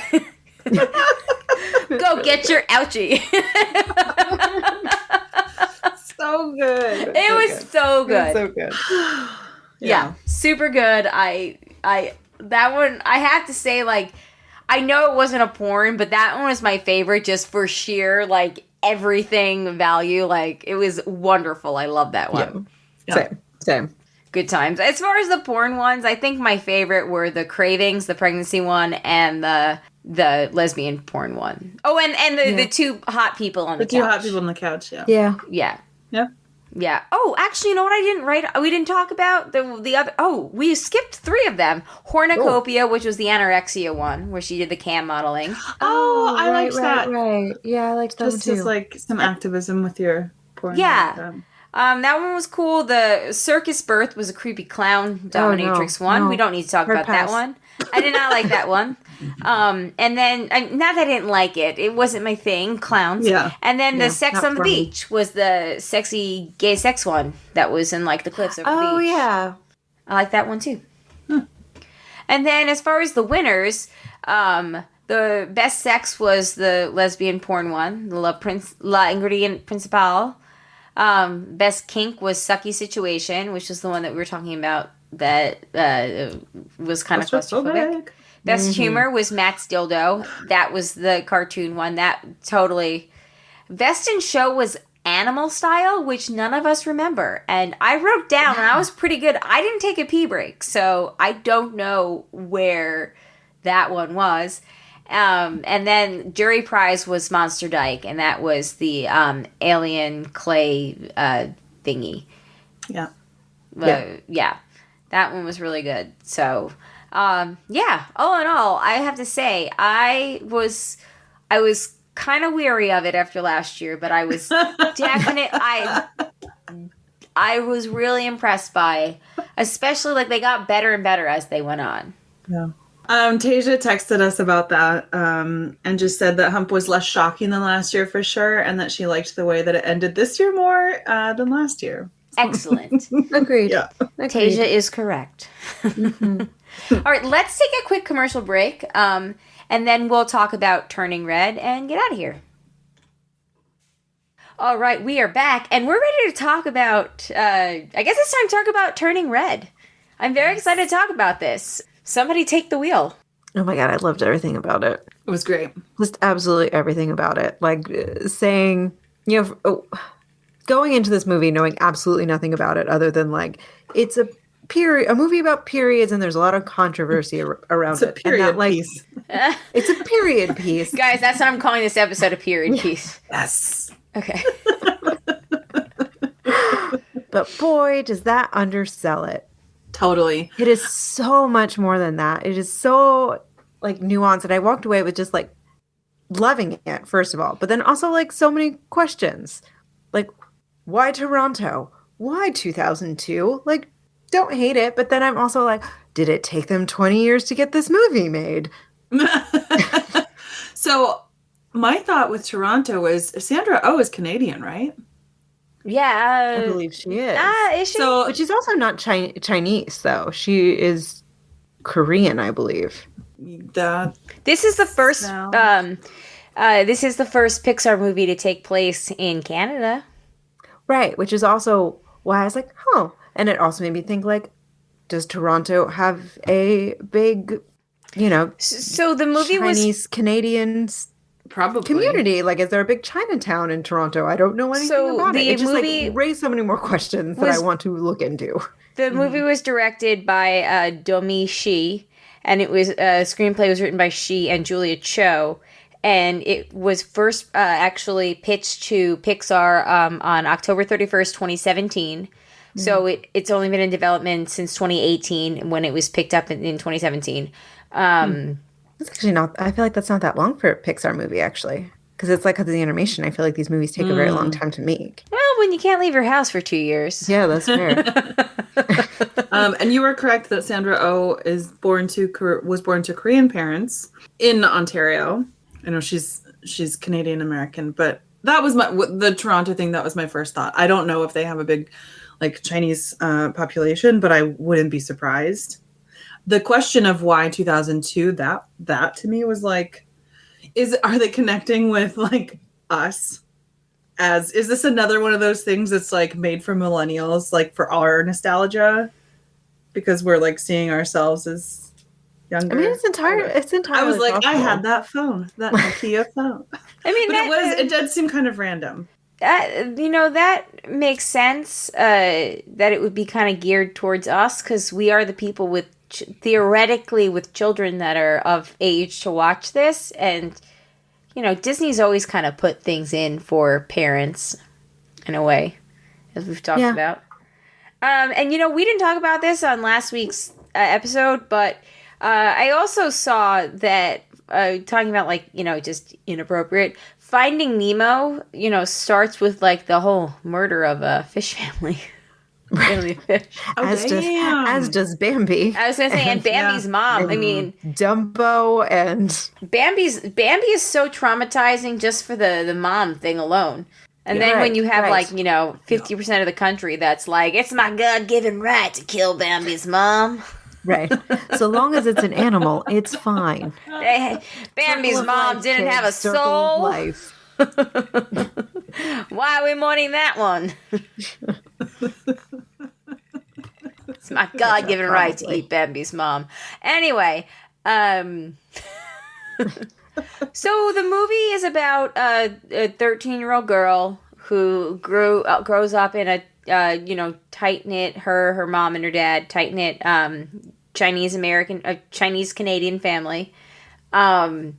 Go get your ouchie. So good. It was so good. So good. Yeah, super good. That one, I have to say, like, I know it wasn't a porn, but that one was my favorite just for sheer, like, everything value. Like, it was wonderful. I love that one. Yeah. Same. Good times. As far as the porn ones, I think my favorite were the Cravings, the pregnancy one, and the the lesbian porn one. Oh, and the two hot people on the couch. The two hot people on the couch, yeah. Yeah. Yeah. Yeah. Yeah. Oh, actually, you know what I didn't write? We didn't talk about the other. Oh, we skipped 3 of them. Hornicopia, which was the anorexia one, where she did the cam modeling. Oh, I liked that. Right. Yeah, I liked that one too. Just like some activism with your porn. Yeah. That one was cool. The circus birth was a creepy clown dominatrix one. No. We don't need to talk about that one. I did not like that one. And then, not that I didn't like it. It wasn't my thing, clowns. Yeah. And then the Sex on the Beach was the sexy gay sex one that was in like the cliffs of the beach. Oh, yeah. I like that one too. And then as far as the winners, the best sex was the lesbian porn one, the La Ingredient Principal. Best kink was Sucky Situation, which is the one that we were talking about that was kind of claustrophobic. Best humor was Matt's Dildo. That was the cartoon one. That totally. Best in show was Animal Style, which none of us remember. And I wrote down, and I was pretty good. I didn't take a pee break, so I don't know where that one was. And then jury prize was Monster Dyke, and that was the alien clay thingy. Yeah. Yeah. That one was really good. So, yeah, all in all, I have to say, I was kind of weary of it after last year, but I was I was really impressed by, especially like they got better and better as they went on. Yeah. Tasia texted us about that and just said that Hump was less shocking than last year for sure, and that she liked the way that it ended this year more than last year. Excellent. Agreed. Yeah. Tasia is correct. All right, let's take a quick commercial break, and then we'll talk about Turning Red and get out of here. All right, we are back, and we're ready to talk about, I guess it's time to talk about Turning Red. I'm very excited to talk about this. Somebody take the wheel. Oh my God, I loved everything about it. It was great. Just absolutely everything about it. Like saying, going into this movie knowing absolutely nothing about it other than like, it's a movie about periods and there's a lot of controversy around it. It's a period piece. It's a period piece. Guys, that's what I'm calling this episode, a period piece. Yes. Okay. But boy, does that undersell it. Totally. It is so much more than that. It is so like nuanced, and I walked away with just like loving it, first of all, but then also like so many questions. Like, why Toronto? Why 2002? Like, don't hate it, but then I'm also like, did it take them 20 years to get this movie made? So my thought with Toronto was Sandra Oh is Canadian, right? Yeah. I believe she is. Is she? So, but she's also not Chinese, though. She is Korean, I believe. This is the first Pixar movie to take place in Canada. Right, which is also why I was like, oh. And it also made me think, like, does Toronto have a big, so the movie Chinese Canadians probably community? Like, is there a big Chinatown in Toronto? I don't know anything about it. It just like raised so many more questions that I want to look into. The movie was directed by Domi Shi, and it was screenplay was written by Shi and Julia Cho, and it was first actually pitched to Pixar on October 31st, 2017. So it's only been in development since 2018 when it was picked up in 2017. It's actually not. I feel like that's not that long for a Pixar movie, actually, because it's like the animation. I feel like these movies take a very long time to make. Well, when you can't leave your house for 2 years. Yeah, that's fair. And you were correct that Sandra Oh was born to Korean parents in Ontario. I know she's Canadian American, but that was the Toronto thing. That was my first thought. I don't know if they have a big like Chinese population, but I wouldn't be surprised. The question of why 2002, that to me was like, are they connecting with like us? Is this another one of those things that's like made for millennials, like for our nostalgia? Because we're like seeing ourselves as younger. I mean, it's entirely I was like, possible. I had that phone, that Nokia phone. I mean, but it did seem kind of random. That makes sense, that it would be kind of geared towards us, because we are the people with theoretically with children that are of age to watch this. And, you know, Disney's always kind of put things in for parents in a way, as we've talked about. And, you know, we didn't talk about this on last week's episode, but I also saw that talking about, like, you know, just inappropriate. Finding Nemo, you know, starts with, like, the whole murder of a fish family. Family fish. As does Bambi. I was going to say, and Bambi's mom. I mean, Dumbo and Bambi is so traumatizing just for the mom thing alone. And then when you have, like, you know, 50% of the country that's like, it's my God-given right to kill Bambi's mom. Right. So long as it's an animal, it's fine. Bambi's mom didn't have a soul. Life. Why are we mourning that one? It's my God-given right to eat Bambi's mom. Anyway, so the movie is about a 13-year-old girl who grows up in a you know, tight-knit, her mom and her dad, tight-knit Chinese Canadian family. And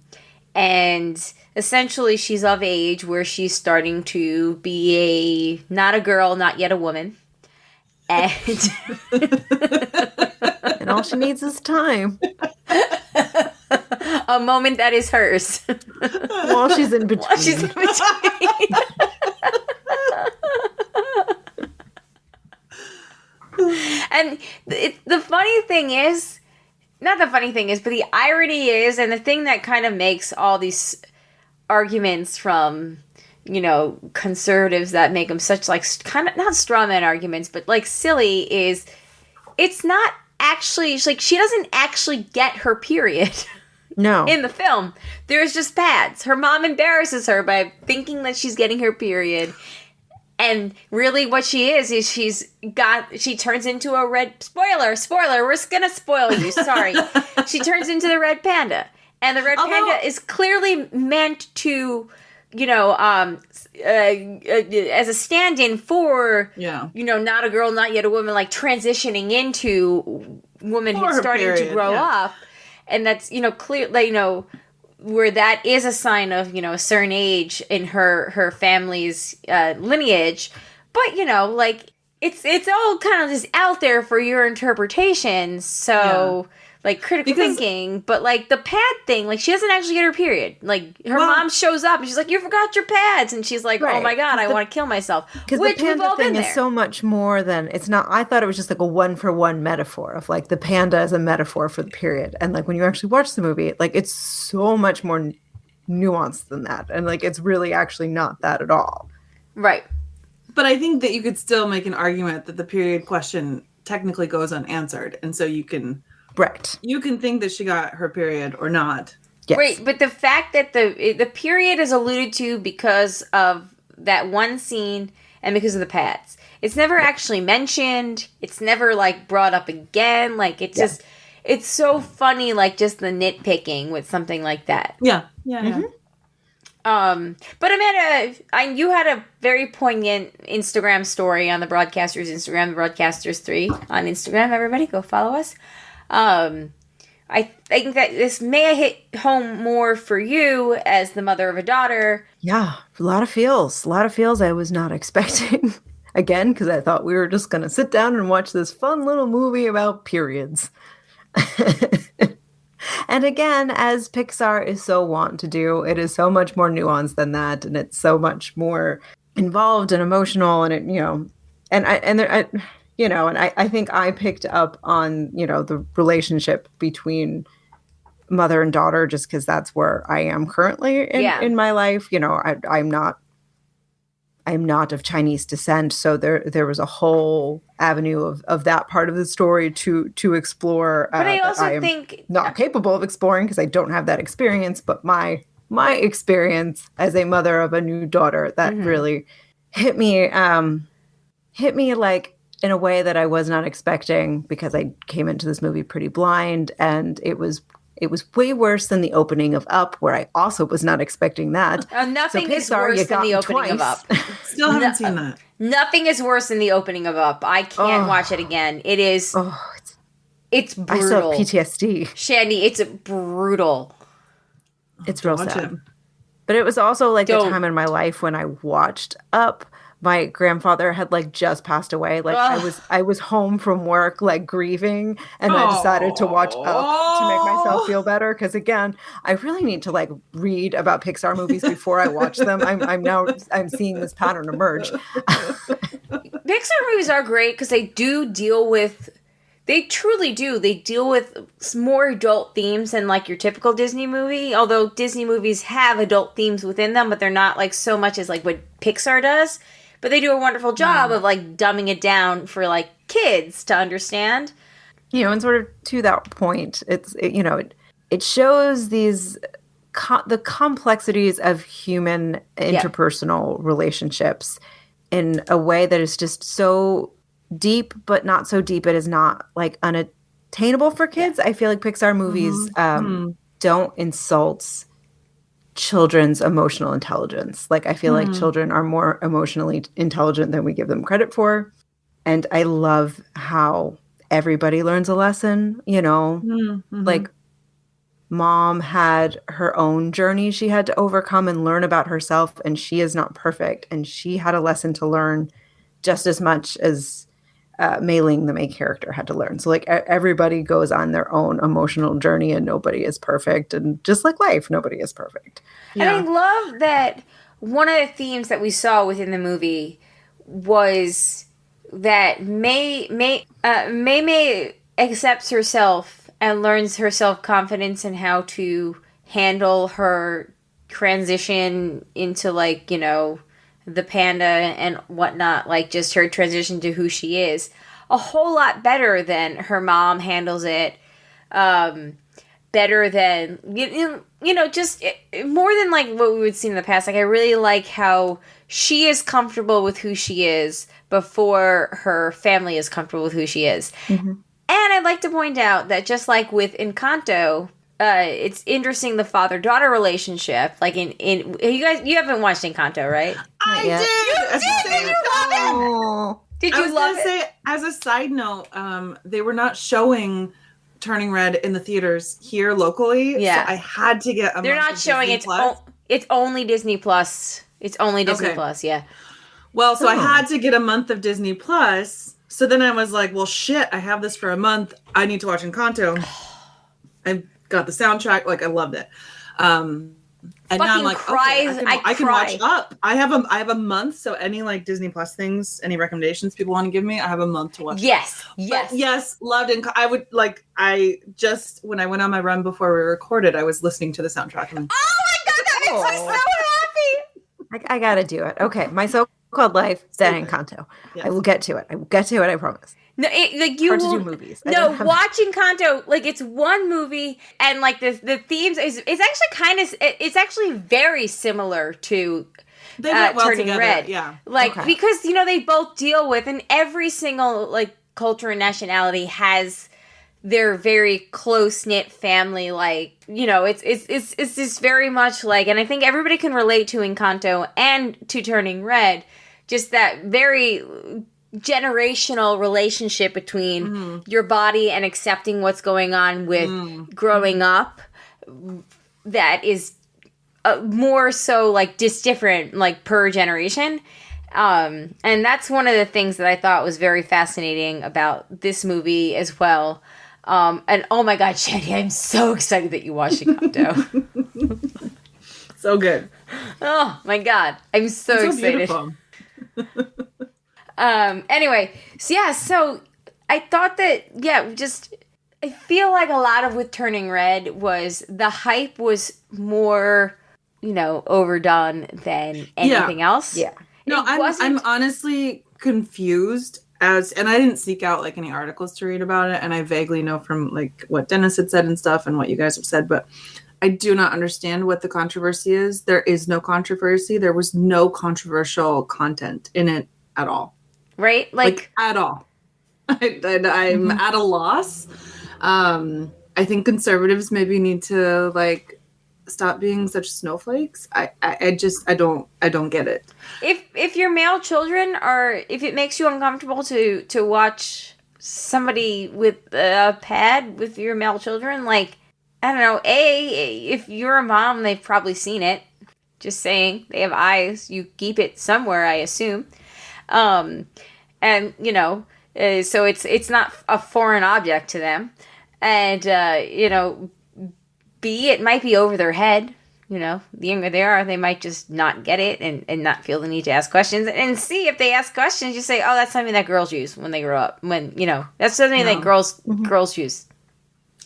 essentially she's of age where she's starting to be not a girl, not yet a woman. And and all she needs is time. A moment that is hers. While she's in between. And the funny thing is, not the funny thing is, but the irony is, and the thing that kind of makes all these arguments from, you know, conservatives that make them such, like, kind of, not straw man arguments, but, like, silly, is it's not actually, like, she doesn't actually get her period. No. In the film. There's just pads. Her mom embarrasses her by thinking that she's getting her period. And really what she is she turns into a red... Spoiler, we're gonna spoil you, sorry. She turns into the red panda. And the red panda is clearly meant to, you know, as a stand-in for, you know, not a girl, not yet a woman, like, transitioning into woman who's starting to grow up. And that's, you know, clear, like, you know, where that is a sign of, you know, a certain age in her family's lineage. But, you know, like, it's all kind of just out there for your interpretation. So, like, critical thinking. But, like, the pad thing, like, she doesn't actually get her period. Like, her mom shows up and she's like, you forgot your pads. And she's like, oh my God, I want to kill myself. Because the panda thing is so much more than, it's not, I thought it was just like a one-for-one metaphor of, like, the panda as a metaphor for the period. And, like, when you actually watch the movie, like, it's so much more nuanced than that. And, like, it's really actually not that at all. Right. But I think that you could still make an argument that the period question technically goes unanswered. And so you can... Right. You can think that she got her period or not. Yes. Right, but the fact that the period is alluded to because of that one scene and because of the pads. It's never actually mentioned. It's never, like, brought up again. Like, it's just... It's so funny, like, just the nitpicking with something like that. Yeah. Yeah. But Amanda, you had a very poignant Instagram story on the Broadcasters Instagram, the Broadcasters 3 on Instagram. Everybody, go follow us. I think that this may hit home more for you as the mother of a daughter. Yeah, a lot of feels I was not expecting. Again, because I thought we were just going to sit down and watch this fun little movie about periods. And again, as Pixar is so wont to do, it is so much more nuanced than that, and it's so much more involved and emotional, and it, you know, I think I picked up on, you know, the relationship between mother and daughter just because that's where I am currently in my life. You know, I'm not of Chinese descent, so there was a whole avenue of that part of the story to explore. But I also think not capable of exploring because I don't have that experience. But my experience as a mother of a new daughter that really hit me like in a way that I was not expecting because I came into this movie pretty blind, and it was way worse than the opening of Up, where I also was not expecting that. Nothing is worse than the opening of Up. Still haven't seen that. Nothing is worse than the opening of Up. I can't watch it again. It is It's brutal. I still have PTSD. Shandy, it's brutal. It's real sad. But it was also like a time in my life when I watched Up. My grandfather had like just passed away. Like I was home from work, like grieving, and I decided to watch Up to make myself feel better. Because again, I really need to like read about Pixar movies before I watch them. I'm seeing this pattern emerge. Pixar movies are great because they truly do. They deal with more adult themes than like your typical Disney movie. Although Disney movies have adult themes within them, but they're not like so much as like what Pixar does. But they do a wonderful job of like dumbing it down for like kids to understand. You know, and sort of to that point, it shows these the complexities of human interpersonal relationships in a way that is just so deep, but not so deep it is not like unattainable for kids. I feel like Pixar movies don't insult children's emotional intelligence. Like I feel like children are more emotionally intelligent than we give them credit for. And I love how everybody learns a lesson, you know, like mom had her own journey she had to overcome and learn about herself, and she is not perfect. And she had a lesson to learn just as much as Mei Ling, the main character, had to learn. So like everybody goes on their own emotional journey and nobody is perfect. And just like life, nobody is perfect. Yeah. And I love that one of the themes that we saw within the movie was that Mei accepts herself and learns her self-confidence and how to handle her transition into like, you know, the panda and whatnot, like just her transition to who she is a whole lot better than her mom handles it, better than just more than like what we would see in the past. Like I really like how she is comfortable with who she is before her family is comfortable with who she is. And I'd like to point out that just like with Encanto, it's interesting the father-daughter relationship. Like in you haven't watched Encanto, right? I did. Did you love it? Did you love it? Say, as a side note, they were not showing Turning Red in the theaters here locally. Yeah, so I had to get. They're not showing it. It's only Disney Plus. It's only Disney Plus. Yeah. Well, so I had to get a month of Disney Plus. So then I was like, well, shit, I have this for a month. I need to watch Encanto. I got the soundtrack. Like, I loved it. And now I'm like, I can watch Up. I have a month. So any like Disney Plus things, any recommendations people want to give me, I have a month to watch. Yes. Yes. Loved it. When I went on my run before we recorded, I was listening to the soundtrack. And oh my God, that makes me so happy. I gotta do it. Okay. My so-called life, then Encanto. Yes. I will get to it. I promise. No, hard to do movies. No, watching Encanto, like it's one movie, and like the themes it's actually very similar to Turning Red. Yeah, because they both deal with, and every single like culture and nationality has their very close knit family. Like it's just very much like, and I think everybody can relate to Encanto and to Turning Red, just that very generational relationship between your body and accepting what's going on with growing up that is more so like just different like per generation, and that's one of the things that I thought was very fascinating about this movie as well. And oh my God, Shandy, I'm so excited that you watched Encanto. So good. Oh my God, I'm so excited. Beautiful. Anyway, so I thought that, I feel like a lot of with Turning Red was the hype was more, overdone than anything else. Yeah. No, I'm honestly confused and I didn't seek out like any articles to read about it. And I vaguely know from like what Dennis had said and stuff and what you guys have said, but I do not understand what the controversy is. There is no controversy. There was no controversial content in it at all. Right? Like at all. I'm at a loss. I think conservatives maybe need to like stop being such snowflakes. I don't get it. If your male children if it makes you uncomfortable to watch somebody with a pad with your male children, like, I don't know, if you're a mom, they've probably seen it. Just saying, they have eyes. You keep it somewhere, I assume. And, you know, so it's not a foreign object to them. And, you know, B, it might be over their head. You know, the younger they are, they might just not get it and not feel the need to ask questions. And C, if they ask questions, you say, oh, that's something that girls use when they grow up. When, you know, that's something that girls use.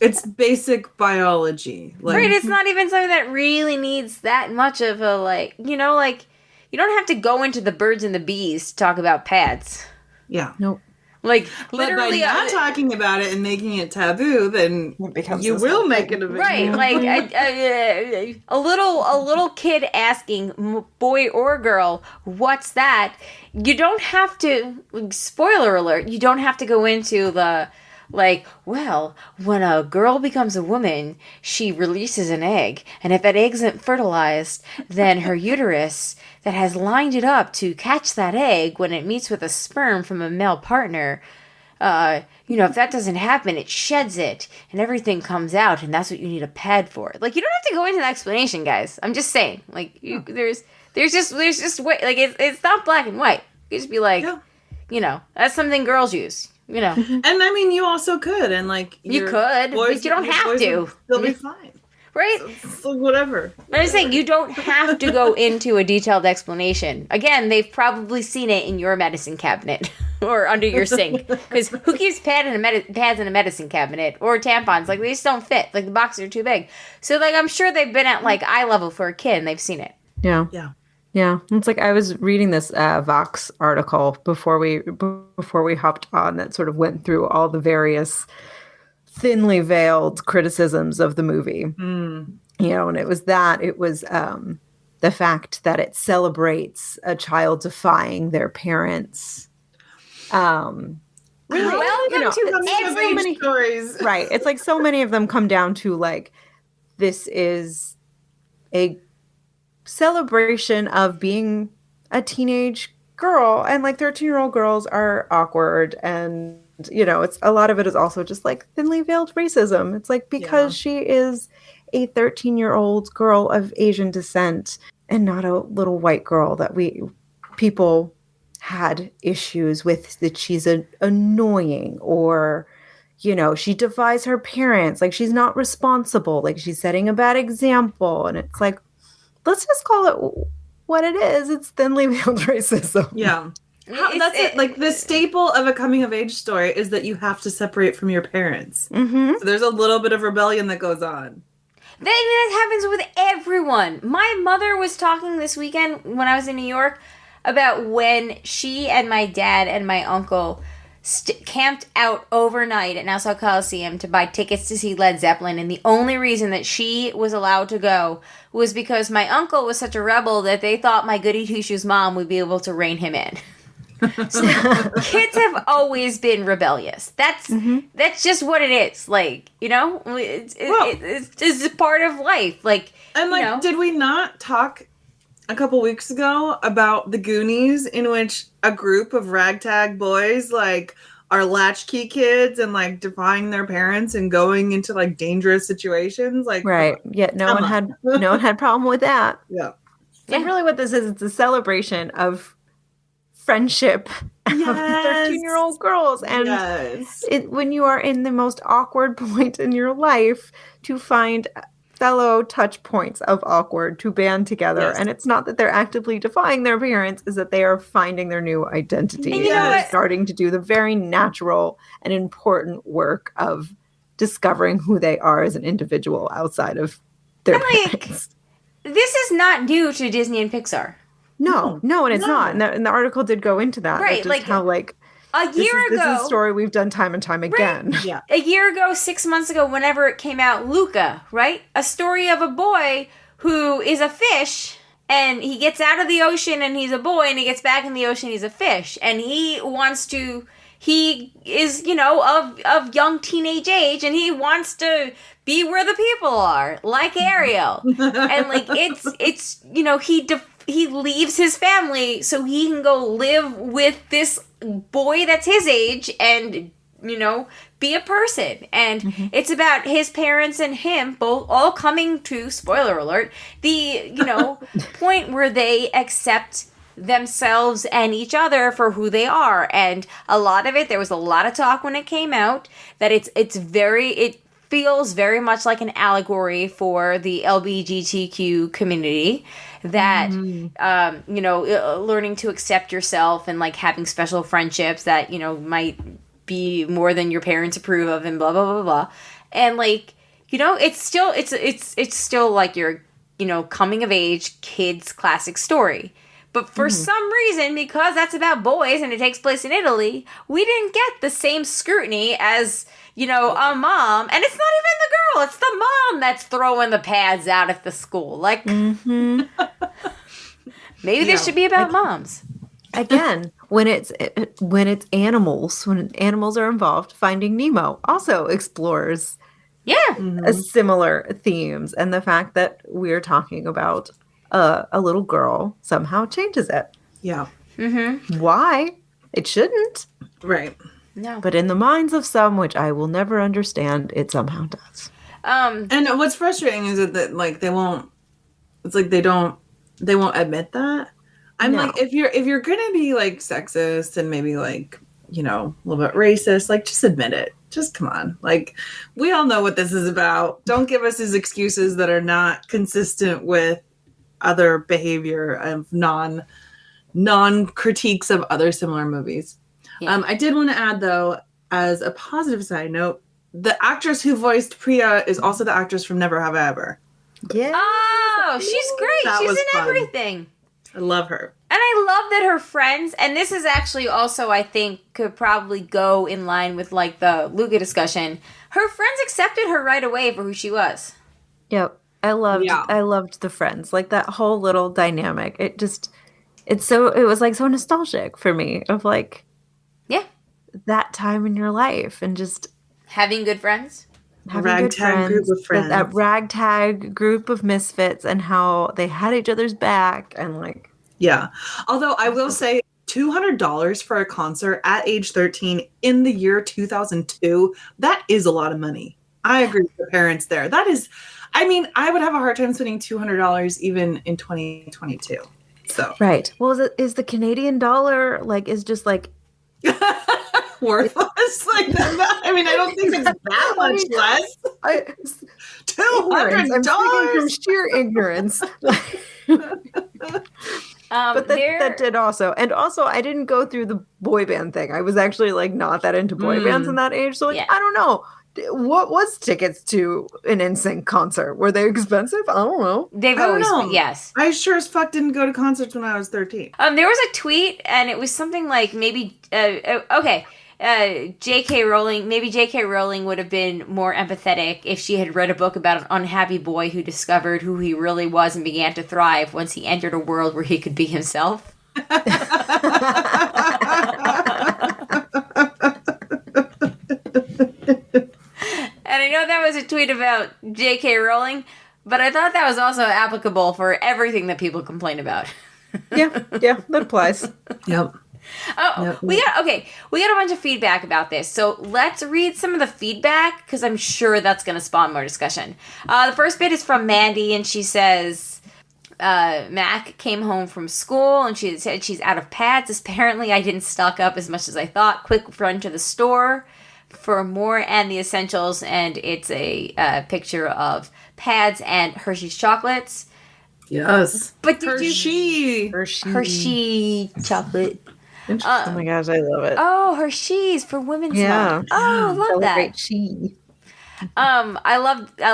It's basic biology. Like, right, it's not even something that really needs that much of a, like, you know, like, you don't have to go into the birds and the bees to talk about pads. Yeah. Nope. Like, literally, but by not talking about it and making it taboo, then you will make it a big right. deal. Like a little kid asking boy or girl, "What's that?" You don't have to. Spoiler alert! You don't have to go into the like. Well, when a girl becomes a woman, she releases an egg, and if that egg isn't fertilized, then her uterus that has lined it up to catch that egg when it meets with a sperm from a male partner, you know, if that doesn't happen, it sheds it and everything comes out, and that's what you need a pad for. Like, you don't have to go into the explanation, guys. I'm just saying, like, there's just way, like, it's not black and white. You just be like, you know, that's something girls use, you know. And I mean, you also could, and like, you could, but you don't have to. They'll be fine. Right? So whatever. But I'm saying, you don't have to go into a detailed explanation. Again, they've probably seen it in your medicine cabinet or under your sink. Because who keeps pads in a medicine cabinet or tampons? Like, they just don't fit. Like, the boxes are too big. So, like, I'm sure they've been at, like, eye level for a kid and they've seen it. Yeah. Yeah. Yeah. It's like I was reading this Vox article before we hopped on that sort of went through all the various thinly veiled criticisms of the movie. You know, and it was the fact that it celebrates a child defying their parents. Welcome to so many stories. Right. It's like so many of them come down to like, this is a celebration of being a teenage girl, and like 13-year-old girls are awkward, and you know, it's a lot of it is also just like thinly veiled racism. It's like, because she is a 13-year-old girl of Asian descent and not a little white girl that people had issues with, that she's annoying, or, you know, she defies her parents. Like, she's not responsible. Like, she's setting a bad example. And it's like, let's just call it what it is. It's thinly veiled racism. Yeah. That's it. Like, the staple of a coming of age story is that you have to separate from your parents. Mm-hmm. So there's a little bit of rebellion that goes on. That happens with everyone. My mother was talking this weekend when I was in New York about when she and my dad and my uncle camped out overnight at Nassau Coliseum to buy tickets to see Led Zeppelin, and the only reason that she was allowed to go was because my uncle was such a rebel that they thought my goody two-shoes mom would be able to rein him in. So kids have always been rebellious. That's just what it is. Like, you know, it's part of life. Like, and like, you know, did we not talk a couple weeks ago about the Goonies, in which a group of ragtag boys like are latchkey kids and like defying their parents and going into like dangerous situations? Like, right? Yeah, no one had problem with that. Yeah. And really, what this is, it's a celebration of friendship of 13-year-old girls, and when you are in the most awkward point in your life, to find fellow touch points of awkward to band together. And it's not that they're actively defying their parents, is that they are finding their new identity and starting to do the very natural and important work of discovering who they are as an individual outside of their parents. This is not new to Disney and Pixar. No, and it's not. And the article did go into that. Right, just like how, like, a year ago, this is a story we've done time and time again. Right? Yeah. A year ago, 6 months ago, whenever it came out, Luca, right? A story of a boy who is a fish, and he gets out of the ocean and he's a boy, and he gets back in the ocean, he's a fish. And he is, you know, of young teenage age, and he wants to be where the people are, like Ariel. And, like, it's you know, he leaves his family so he can go live with this boy that's his age and be a person. And it's about his parents and him both all coming to, spoiler alert, the, point where they accept themselves and each other for who they are. And a lot of it, there was a lot of talk when it came out that it feels very much like an allegory for the LGBTQ community, that learning to accept yourself and like having special friendships that might be more than your parents approve of, and blah blah blah blah. And like it's still like your coming of age kids classic story. But for some reason, because that's about boys and it takes place in Italy, we didn't get the same scrutiny as, a mom. And it's not even the girl, it's the mom that's throwing the pads out at the school. Like, maybe this should be about moms. Again, when it's animals, when animals are involved, Finding Nemo also explores similar themes. And the fact that we're talking about a little girl somehow changes it. Yeah. Why? It shouldn't. Right. No. But in the minds of some, which I will never understand, it somehow does. And what's frustrating is that like they won't admit that. I'm like, if you're gonna be like sexist and maybe like, a little bit racist, like just admit it. Just come on. Like, we all know what this is about. Don't give us these excuses that are not consistent with other behavior of non critiques of other similar movies. Yeah. I did want to add, though, as a positive side note, the actress who voiced Priya is also the actress from Never Have I Ever. Yeah. Oh, she's great. She's in everything. I love her. And I love that her friends, and this is actually also, I think, could probably go in line with like the Luca discussion. Her friends accepted her right away for who she was. Yep. I loved the friends, like that whole little dynamic. It was like so nostalgic for me of like, that time in your life and just having good friends, ragtag group of friends, that ragtag group of misfits, and how they had each other's back and like, Although I will say, $200 for a concert at age 13 in the year 2002, that is a lot of money. I agree with the parents there. That is. I mean, I would have a hard time spending $200 even in 2022. So right. Well, is the Canadian dollar is just like worthless? Like that? I mean, I don't think it's that much less. $200. I'm speaking from sheer ignorance. But that did also, and also I didn't go through the boy band thing. I was actually like not that into boy bands in that age, so I don't know. What was tickets to an NSYNC concert? Were they expensive? I don't know. They've always been, yes. I sure as fuck didn't go to concerts when I was 13. There was a tweet, and it was something like maybe J.K. Rowling. Maybe J.K. Rowling would have been more empathetic if she had read a book about an unhappy boy who discovered who he really was and began to thrive once he entered a world where he could be himself. And I know that was a tweet about J.K. Rowling, but I thought that was also applicable for everything that people complain about. yeah, that applies. Yep. We got a bunch of feedback about this, so let's read some of the feedback because I'm sure that's going to spawn more discussion. The first bit is from Mandy, and she says, Mac came home from school and she said she's out of pads. Apparently, I didn't stock up as much as I thought. Quick run to the store for more and the essentials, and it's a picture of pads and Hershey's chocolates. Yes, but Hershey chocolate. Oh my gosh, I love it. Oh, Hershey's for Women's Month. Oh, love that. I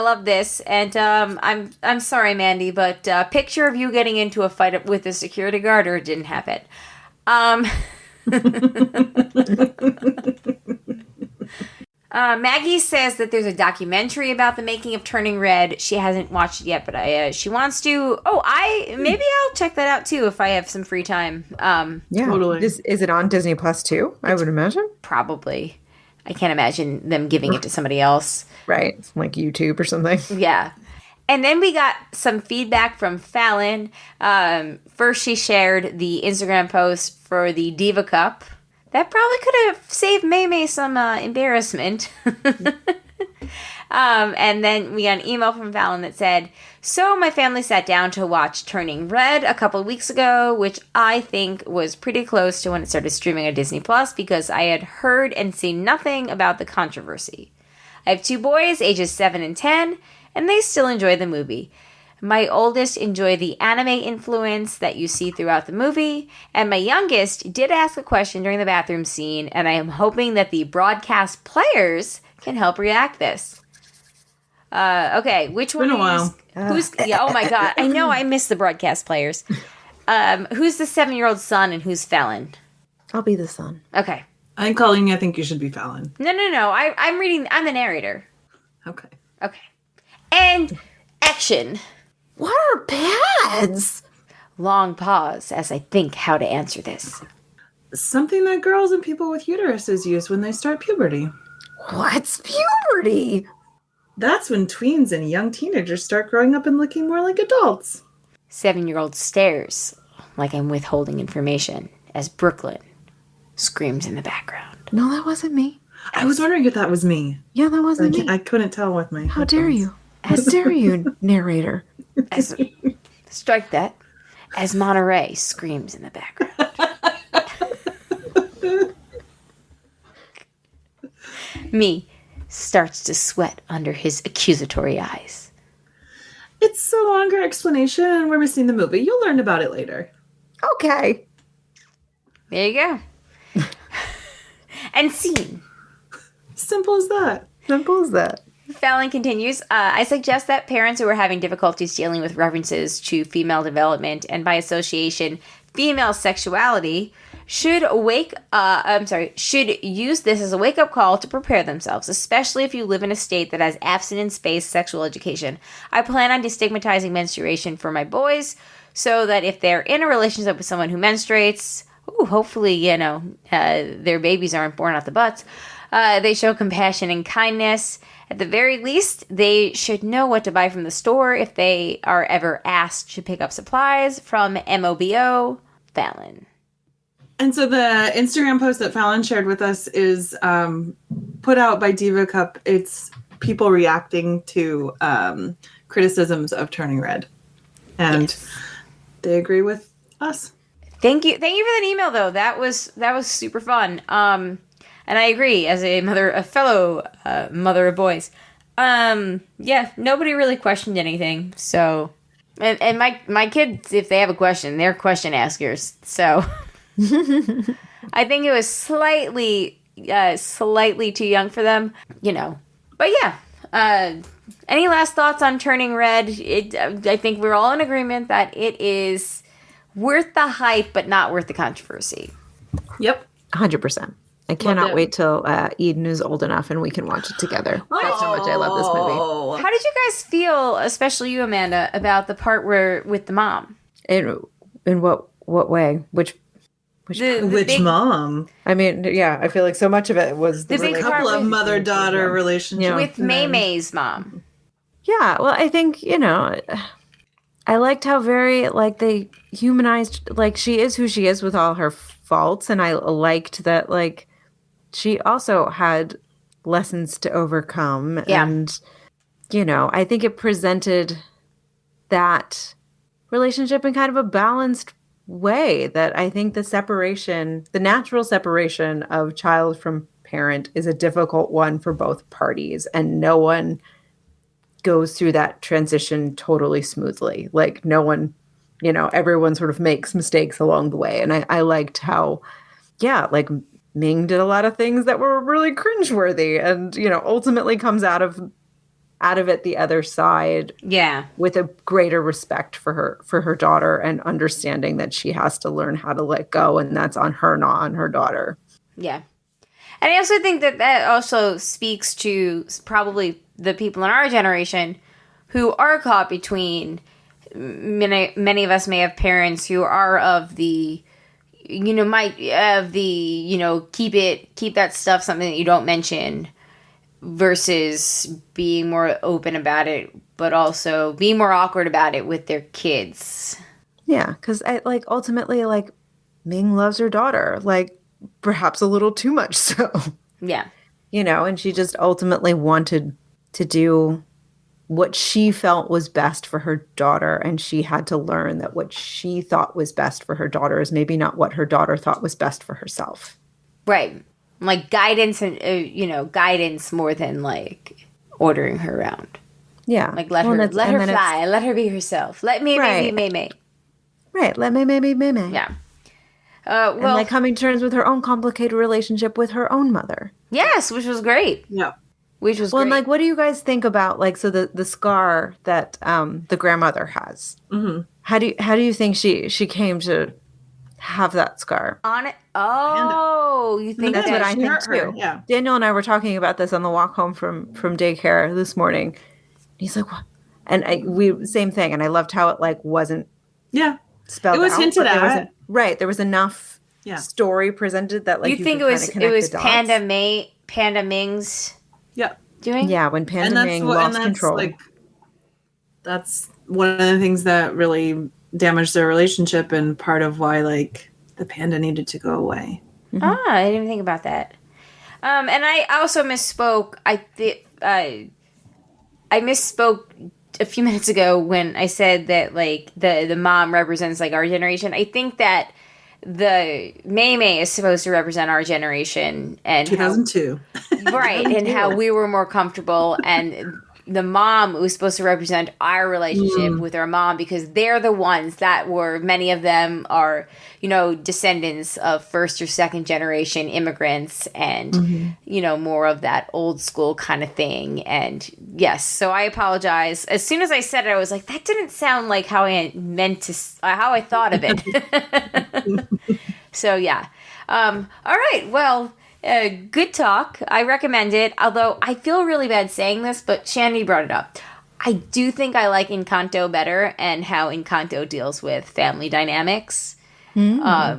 love this, and I'm sorry, Mandy, but picture of you getting into a fight with a security guard, or it didn't happen. Maggie says that there's a documentary about the making of Turning Red. She hasn't watched it yet, but she wants to. Maybe I'll check that out too if I have some free time. Totally. Is it on Disney Plus too? I would imagine. Probably. I can't imagine them giving it to somebody else. Right, like YouTube or something. Yeah. And then we got some feedback from Fallon. First, she shared the Instagram post for the Diva Cup That probably could have saved May some embarrassment. And then we got an email from Fallon that said, so my family sat down to watch Turning Red a couple of weeks ago, which I think was pretty close to when it started streaming on Disney Plus because I had heard and seen nothing about the controversy. I have 2 boys, ages 7 and 10, and they still enjoy the movie. My oldest enjoyed the anime influence that you see throughout the movie, and my youngest did ask a question during the bathroom scene, and I am hoping that the broadcast players can help react this. Okay, which one? Been a while. Oh my god, I know I missed the broadcast players. Who's the 7-year-old son and who's Fallon? I'll be the son. Okay. I'm Colleen. I think you should be Fallon. No. I'm the narrator. Okay. And action. What are pads? Long pause as I think how to answer this. Something that girls and people with uteruses use when they start puberty. What's puberty? That's when tweens and young teenagers start growing up and looking more like adults. 7-year-old stares like I'm withholding information as Brooklyn screams in the background. No, that wasn't me. I was wondering if that was me. Yeah, that wasn't me. I couldn't tell with my How dare you? How dare you, narrator? Strike that. As Monterey screams in the background. Me starts to sweat under his accusatory eyes. It's a longer explanation and we're missing the movie. You'll learn about it later. Okay. There you go. And scene. Simple as that. Simple as that. Fallon continues, I suggest that parents who are having difficulties dealing with references to female development and by association female sexuality should use this as a wake-up call to prepare themselves, especially if you live in a state that has abstinence-based sexual education. I plan on destigmatizing menstruation for my boys so that if they're in a relationship with someone who menstruates, hopefully, their babies aren't born out the butts, they show compassion and kindness. At the very least, they should know what to buy from the store if they are ever asked to pick up supplies from MOBO, Fallon. And so the Instagram post that Fallon shared with us is put out by Diva Cup. It's people reacting to criticisms of Turning Red. And they agree with us. Thank you for that email, though. That was super fun. And I agree, as a fellow mother of boys. Nobody really questioned anything. So, and my kids, if they have a question, they're question askers. So, I think it was slightly too young for them, But yeah, any last thoughts on Turning Red? I think we're all in agreement that it is worth the hype, but not worth the controversy. Yep, 100%. I cannot wait till Eden is old enough and we can watch it together. That's how much I love this movie. How did you guys feel, especially you, Amanda, about the part where with the mom? In what way? Which mom? I mean, yeah, I feel like so much of it was the big couple of mother-daughter relationship with May's mom. Yeah, well, I think I liked how very they humanized. She is who she is with all her faults, and I liked that she also had lessons to overcome. Yeah. And, I think it presented that relationship in kind of a balanced way that I think the natural separation of child from parent is a difficult one for both parties. And no one goes through that transition totally smoothly. No one, everyone sort of makes mistakes along the way. And I liked how, Ming did a lot of things that were really cringeworthy and, ultimately comes out of it the other side. Yeah. With a greater respect for her daughter and understanding that she has to learn how to let go. And that's on her, not on her daughter. Yeah. And I also think that also speaks to probably the people in our generation who are caught between many of us may have parents who are of the keep that stuff something that you don't mention versus being more open about it, but also being more awkward about it with their kids. Yeah, because ultimately Ming loves her daughter. perhaps a little too much so. Yeah. You know, and she just ultimately wanted to do what she felt was best for her daughter, and she had to learn that what she thought was best for her daughter is maybe not what her daughter thought was best for herself. Right. Like guidance and, guidance more than like ordering her around. Yeah. Like let her fly. Let her be herself. Let me be May. Right. Let me. Yeah. And like coming to terms with her own complicated relationship with her own mother. Yes, which was great. Yeah. Which was great. And like, what do you guys think about like, so the scar that the grandmother has? Mm-hmm. How do you think she came to have that scar? On it? Oh, you think that's what I think too. Yeah. Daniel and I were talking about this on the walk home from daycare this morning. He's like, what? And we same thing. And I loved how it like wasn't spelled out. It was hinted at. Right. There was enough story presented that like you think it was Panda Ming's doing? Yeah, when Panda Ming lost control. Like, that's one of the things that really damaged their relationship and part of why like the panda needed to go away. Mm-hmm. I didn't even think about that. And I also misspoke. I misspoke a few minutes ago when I said that like the mom represents like our generation. I think that the May is supposed to represent our generation and 2002. Right, and how we were more comfortable, and the mom was supposed to represent our relationship with our mom because they're the ones that were, many of them are, descendants of first or second generation immigrants and, more of that old school kind of thing. And yes, so I apologize. As soon as I said it, I was like, that didn't sound like how I meant to, how I thought of it. So yeah. All right. Well, good talk. I recommend it. Although I feel really bad saying this, but Shandy brought it up. I do think I like Encanto better and how Encanto deals with family dynamics. But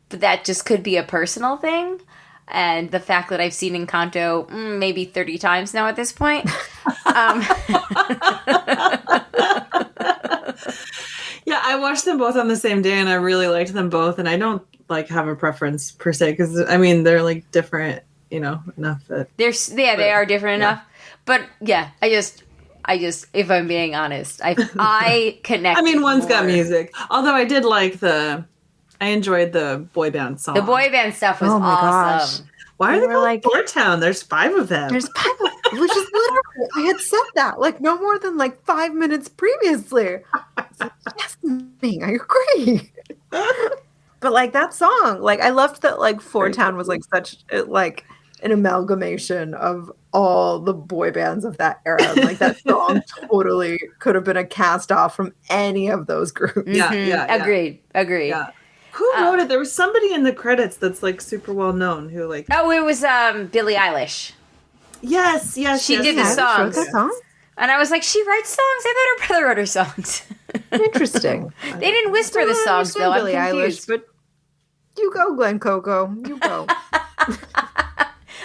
that just could be a personal thing. And the fact that I've seen Encanto maybe 30 times now at this point. Yeah, I watched them both on the same day and I really liked them both. And I don't like have a preference per se because I mean they're like different, enough that they are different enough. But yeah, I just if I'm being honest, I connect. I mean, one's got music. Although I did like I enjoyed the boy band song. The boy band stuff was awesome. Gosh. Why are they called like Four Town? There's 5 of them. There's 5 of them. Which is literally, I had said that like no more than like 5 minutes previously. Yes, I agree. But like that song, like I loved that like Four Town was like such like an amalgamation of all the boy bands of that era. Like that song totally could have been a cast off from any of those groups. Yeah. Agreed. Yeah. Who wrote it? There was somebody in the credits that's like super well known who like. Oh, it was Billie Eilish. Yes. She did the songs. Wrote that song? And I was like, she writes songs? I thought her brother wrote her songs. Interesting. They didn't whisper the songs, though. Billie I'm confused. Eilish, but you go, Glen Coco. You go.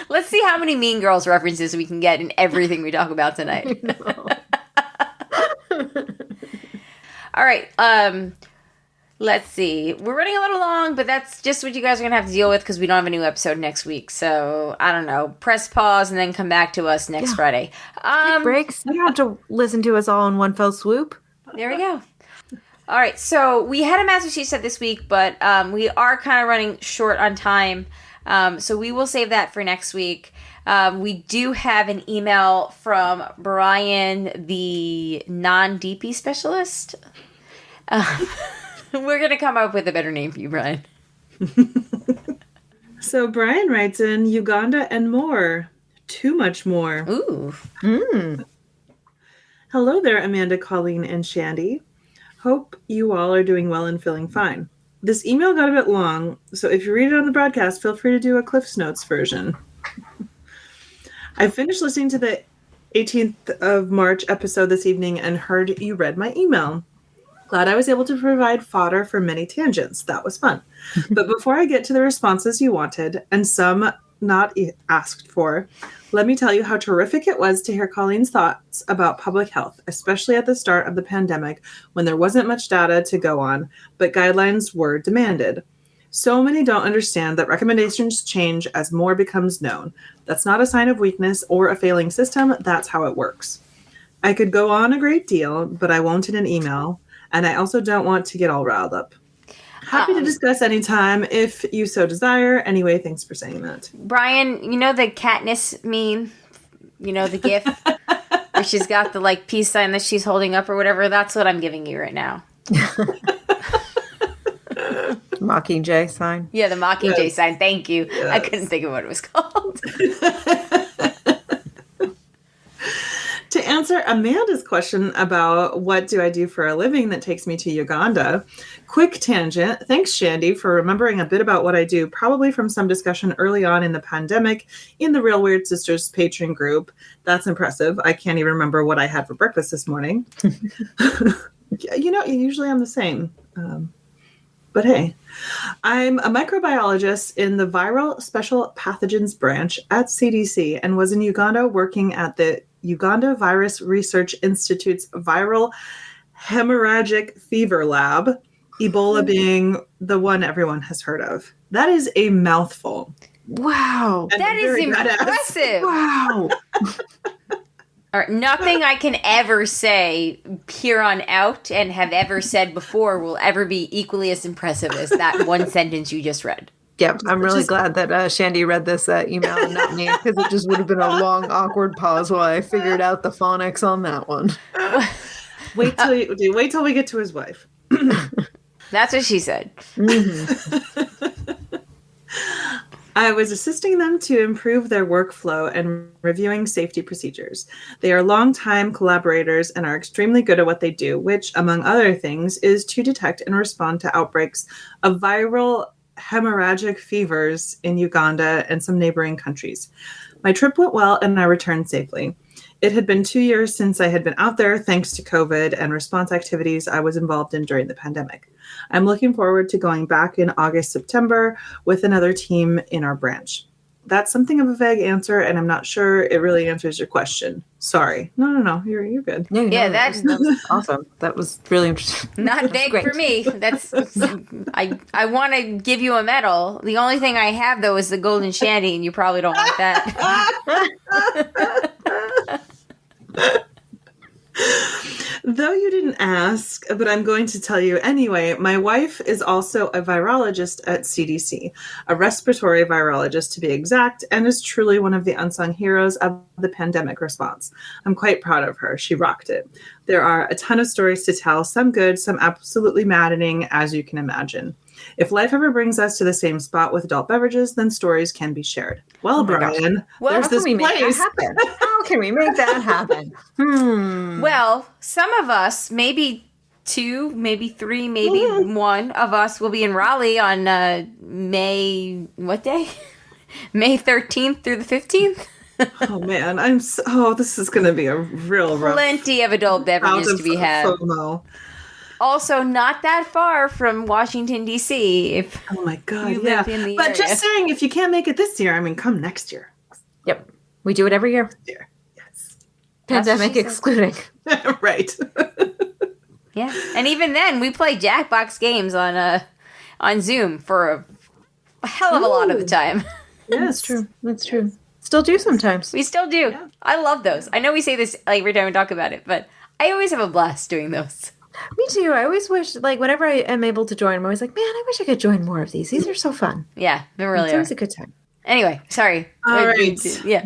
Let's see how many Mean Girls references we can get in everything we talk about tonight. All right. Let's see. We're running a little long, but that's just what you guys are going to have to deal with because we don't have a new episode next week. So, I don't know. Press pause and then come back to us next Friday. Take breaks. You don't have to listen to us all in one fell swoop. There we go. All right. So, we had a Master She Said this week, but we are kind of running short on time. So, we will save that for next week. We do have an email from Brian, the non-DP specialist. We're going to come up with a better name for you, Brian. So Brian writes in, Uganda and more. Too much more. Ooh. Hello there, Amanda, Colleen, and Shandy. Hope you all are doing well and feeling fine. This email got a bit long, so if you read it on the broadcast, feel free to do a Cliff's Notes version. I finished listening to the 18th of March episode this evening and heard you read my email. Glad I was able to provide fodder for many tangents. That was fun. But before I get to the responses you wanted, and some not asked for, let me tell you how terrific it was to hear Colleen's thoughts about public health, especially at the start of the pandemic when there wasn't much data to go on, but guidelines were demanded. So many don't understand that recommendations change as more becomes known. That's not a sign of weakness or a failing system. That's how it works. I could go on a great deal, but I won't in an email. And I also don't want to get all riled up. Happy to discuss anytime if you so desire. Anyway, thanks for saying that. Brian, you know the Katniss meme? You know, the GIF where she's got the like peace sign that she's holding up or whatever? That's what I'm giving you right now. Mockingjay sign. Yeah, the Mockingjay sign. Thank you. Yes. I couldn't think of what it was called. To answer Amanda's question about what do I do for a living that takes me to Uganda, quick tangent. Thanks, Shandy, for remembering a bit about what I do, probably from some discussion early on in the pandemic in the Real Weird Sisters Patreon group. That's impressive. I can't even remember what I had for breakfast this morning. You know, usually I'm the same. But hey, I'm a microbiologist in the viral special pathogens branch at CDC and was in Uganda working at the Uganda Virus Research Institute's viral hemorrhagic fever lab, Ebola being the one everyone has heard of. That is a mouthful. Wow. And That is very badass. impressive. Wow. All right, nothing I can ever say here on out and have ever said before will ever be equally as impressive as that one sentence you just read. Yeah, I'm really glad that Shandy read this email and not me, because it just would have been a long, awkward pause while I figured out the phonics on that one. Wait till we get to his wife. That's what she said. Mm-hmm. I was assisting them to improve their workflow and reviewing safety procedures. They are longtime collaborators and are extremely good at what they do, which, among other things, is to detect and respond to outbreaks of viral hemorrhagic fevers in Uganda and some neighboring countries. My trip went well and I returned safely. It had been 2 years since I had been out there thanks to COVID and response activities I was involved in during the pandemic. I'm looking forward to going back in August, September with another team in our branch. That's something of a vague answer, and I'm not sure it really answers your question. Sorry. No. You're good. Yeah, that was awesome. That was really interesting. Not vague for me. That's I want to give you a medal. The only thing I have though is the golden shandy, and you probably don't like that. Though you didn't ask, but I'm going to tell you anyway, my wife is also a virologist at CDC, a respiratory virologist to be exact, and is truly one of the unsung heroes of the pandemic response. I'm quite proud of her. She rocked it. There are a ton of stories to tell, some good, some absolutely maddening, as you can imagine. If life ever brings us to the same spot with adult beverages, then stories can be shared. Well, Brian, there's this place. How can we make that happen? Well, some of us, maybe 2, maybe 3, maybe 1 of us will be in Raleigh on May, what day? May 13th through the 15th. Oh man, this is going to be a real rough. Plenty of adult beverages to be had. FOMO. Also, not that far from Washington, D.C. Oh my God, you yeah. live in the But area. just saying, if you can't make it this year, I mean, come next year. Yep. We do it every year. Yes. Pandemic she said. excluding. Right. Yeah, and even then, we play Jackbox games on Zoom for a hell of a lot of the time. Yes. That's true. Still do sometimes. We still do. Yeah. I love those. I know we say this like every time we talk about it, but I always have a blast doing those. Me too. I always wish, like, whenever I am able to join, I'm always like, man, I wish I could join more of these. These are so fun. Yeah, they really It's are. always a good time. Anyway, sorry. All right. Yeah.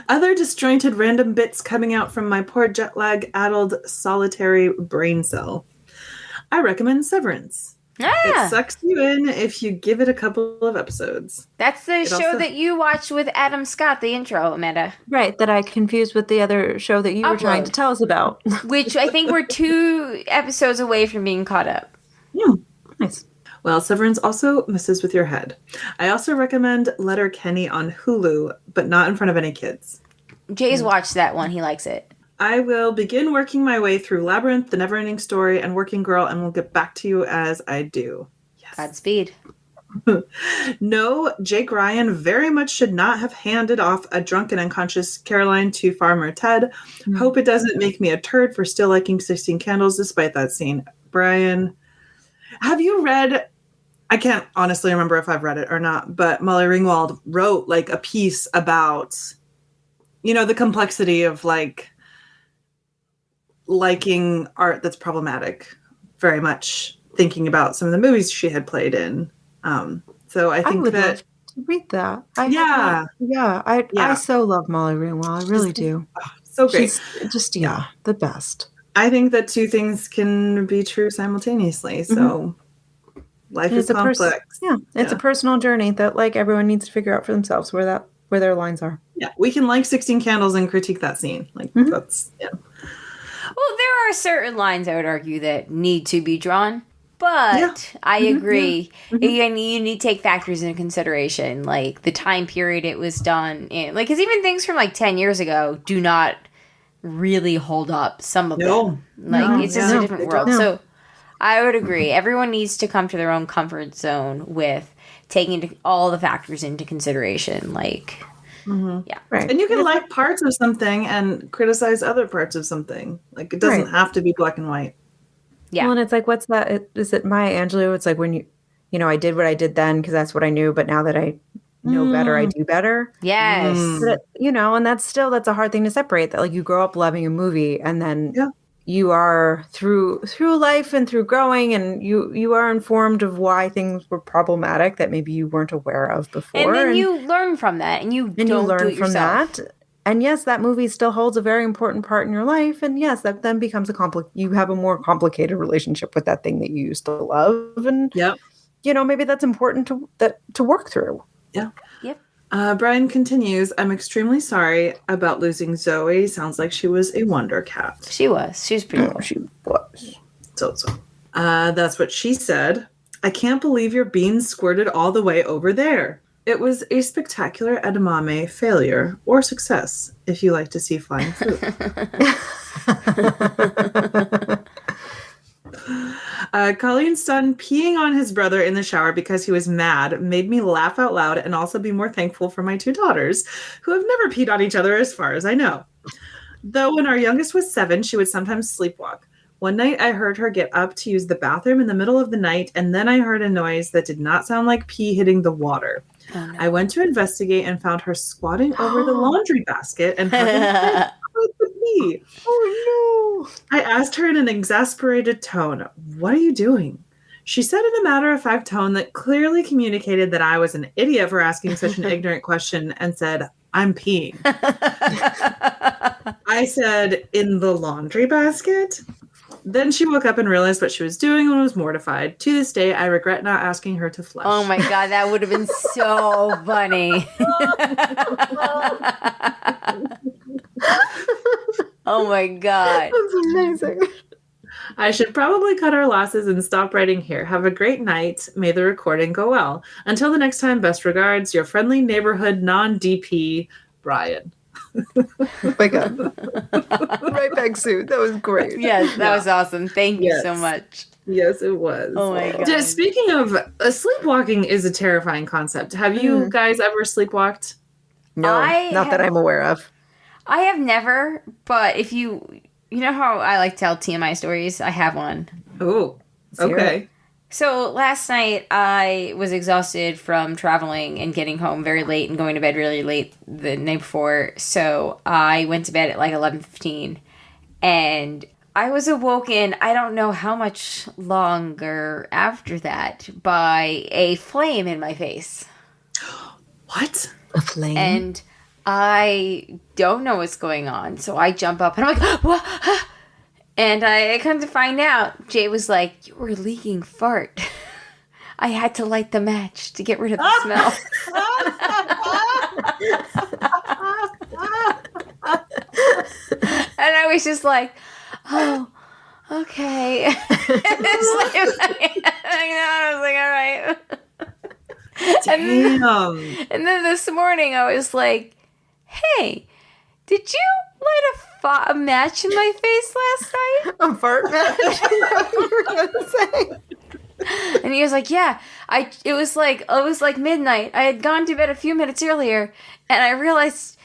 Other disjointed random bits coming out from my poor jet lag addled solitary brain cell. I recommend Severance. Ah, It sucks you in if you give it a couple of episodes. that's the show also- that you watched with Adam Scott, the intro, Amanda. Right, that I confused with the other show that you were trying Upload. to tell us about. Which I think we're 2 episodes away from being caught up. Yeah. Nice. Well, Severance also messes with your head. I also recommend Letterkenny on Hulu, but not in front of any kids. Jay's watched that one. He likes it. I will begin working my way through Labyrinth, The Neverending Story, and Working Girl, and we'll get back to you as I do. Yes. Godspeed. No, Jake Ryan very much should not have handed off a drunk and unconscious Caroline to Farmer Ted. Hope it doesn't make me a turd for still liking 16 Candles despite that scene. Brian, have you read I can't honestly remember if I've read it or not, but Molly Ringwald wrote like a piece about, the complexity of like liking art that's problematic, very much thinking about some of the movies she had played in. So I think would that love to read that. I so love Molly Ringwald. I really do. So great. She's just the best. I think that two things can be true simultaneously. So life is complex. It's a personal journey that like everyone needs to figure out for themselves where their lines are. Yeah, we can like 16 Candles and critique that scene. Like that's Well, there are certain lines I would argue that need to be drawn, but I agree. And you need to take factors into consideration, like the time period it was done in. Like, because even things from like 10 years ago do not really hold up. Some of them, like it's just a different world. So I would agree. Everyone needs to come to their own comfort zone with taking all the factors into consideration, like. Right. And you can like parts of something and criticize other parts of something. Like it doesn't have to be black and white. Yeah. Well, and it's like, what's that? Is it Maya Angelou? It's like when I did what I did then because that's what I knew, but now that I know better, I do better. Yes. But, and that's a hard thing to separate. That like you grow up loving a movie and then you are through life and through growing and you are informed of why things were problematic that maybe you weren't aware of before. And then you learn from that and you learn do it from yourself. That. And yes, that movie still holds a very important part in your life. And yes, that then becomes you have a more complicated relationship with that thing that you used to love. And maybe that's important to work through. Yeah. Yep. Brian continues, I'm extremely sorry about losing Zoe. Sounds like she was a wonder cat. She was. She was pretty cool. She was. So. That's what she said. I can't believe your beans squirted all the way over there. It was a spectacular edamame failure or success, if you like to see flying food. Colleen's son peeing on his brother in the shower because he was mad made me laugh out loud and also be more thankful for my two daughters, who have never peed on each other as far as I know. Though when our youngest was 7, she would sometimes sleepwalk. One night I heard her get up to use the bathroom in the middle of the night, and then I heard a noise that did not sound like pee hitting the water. Oh, no. I went to investigate and found her squatting over the laundry basket and having the pee. Oh no! I asked her in an exasperated tone, "What are you doing?" She said in a matter-of-fact tone that clearly communicated that I was an idiot for asking such an ignorant question and said, "I'm peeing." I said, "In the laundry basket?" Then she woke up and realized what she was doing and was mortified. To this day, I regret not asking her to flush. Oh my God, that would have been so funny. Oh my God. That's amazing. I should probably cut our losses and stop writing here. Have a great night. May the recording go well. Until the next time, best regards, your friendly neighborhood non-DP, Brian. Oh my God. Right back, Sue. That was great. Yes, that was awesome. Thank you so much. Yes, it was. Oh my God. Just speaking of sleepwalking is a terrifying concept. Have you guys ever sleepwalked? No, not that I'm aware of. I have never, but if you know how I like to tell TMI stories? I have one. Oh, okay. So last night I was exhausted from traveling and getting home very late and going to bed really late the night before. So I went to bed at like 11:15 and I was awoken, I don't know how much longer after that, by a flame in my face. What? A flame? And I don't know what's going on. So I jump up and I'm like, what? And I come to find out, Jay was like, "You were leaking fart." I had to light the match to get rid of the smell. And I was just like, "Oh, okay." I was like, "All right." Damn. And then this morning I was like, "Hey, did you light a match in my face last night?" A fart match? You were gonna say. And he was like, "Yeah, it was like midnight. I had gone to bed a few minutes earlier, and I realized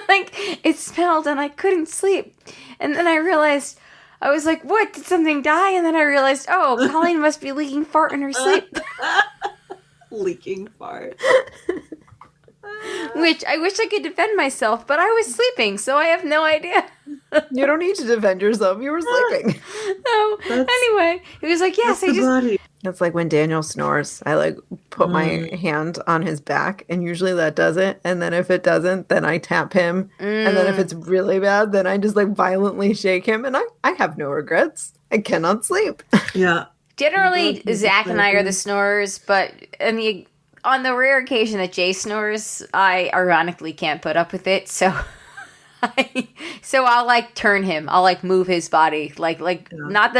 like it smelled, and I couldn't sleep. And then I realized I was like, what? Did something die? And then I realized, oh, Colleen must be leaking fart in her sleep. Leaking fart. Which I wish I could defend myself, but I was sleeping, so I have no idea. You don't need to defend yourself. You were sleeping. So, anyway, he was like, yes, I just... Body. That's like when Daniel snores. I like put my hand on his back, and usually that does it. And then if it doesn't, then I tap him. And then if it's really bad, then I just like violently shake him. And I have no regrets. I cannot sleep. Yeah. Generally, Zach and I are the snorers, but on the rare occasion that Jay snores, I ironically can't put up with it. So I'll like turn him. I'll like move his body, not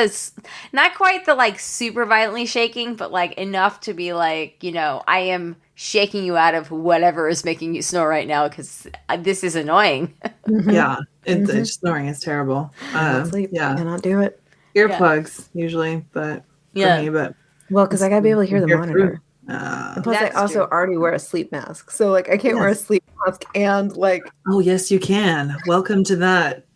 quite the like super violently shaking, but like enough to be like, I am shaking you out of whatever is making you snore right now because this is annoying. Yeah, it's snoring is terrible. Sleep. Yeah, I cannot do it. Earplugs usually, but for me, but well, because I gotta be able to hear the monitor. And plus, I also already wear a sleep mask, so like I can't wear a sleep mask and like. Oh yes, you can. Welcome to that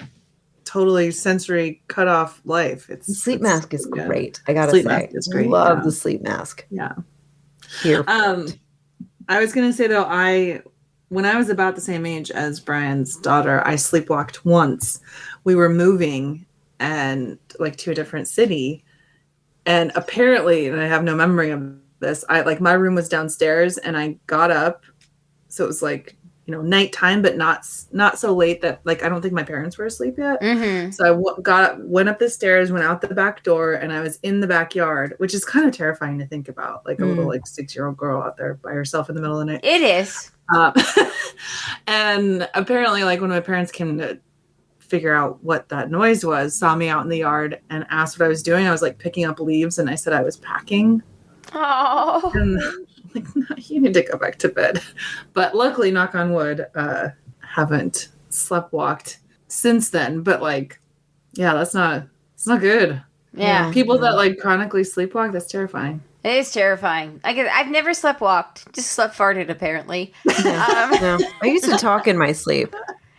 totally sensory cut off life. Sleep mask is great. I gotta sleep say, mask is great. Love the sleep mask. Yeah. Here. I was gonna say though, when I was about the same age as Brian's daughter, I sleepwalked once. We were moving and like to a different city, and apparently, and I have no memory of this, my room was downstairs and I got up, so it was like nighttime, but not so late that like I don't think my parents were asleep yet. So I went up the stairs, went out the back door, and I was in the backyard, which is kind of terrifying to think about, like a little like 6-year-old girl out there by herself in the middle of the night. It is. And apparently, like when my parents came to figure out what that noise was, saw me out in the yard and asked what I was doing. I was like picking up leaves, and I said I was packing. Oh, and like, no, you need to go back to bed. But luckily, knock on wood, haven't sleptwalked since then. But like, yeah, it's not good. Yeah, people that like chronically sleepwalk, that's terrifying. It is terrifying. I've never sleptwalked, just slept farted apparently. No, I used to talk in my sleep.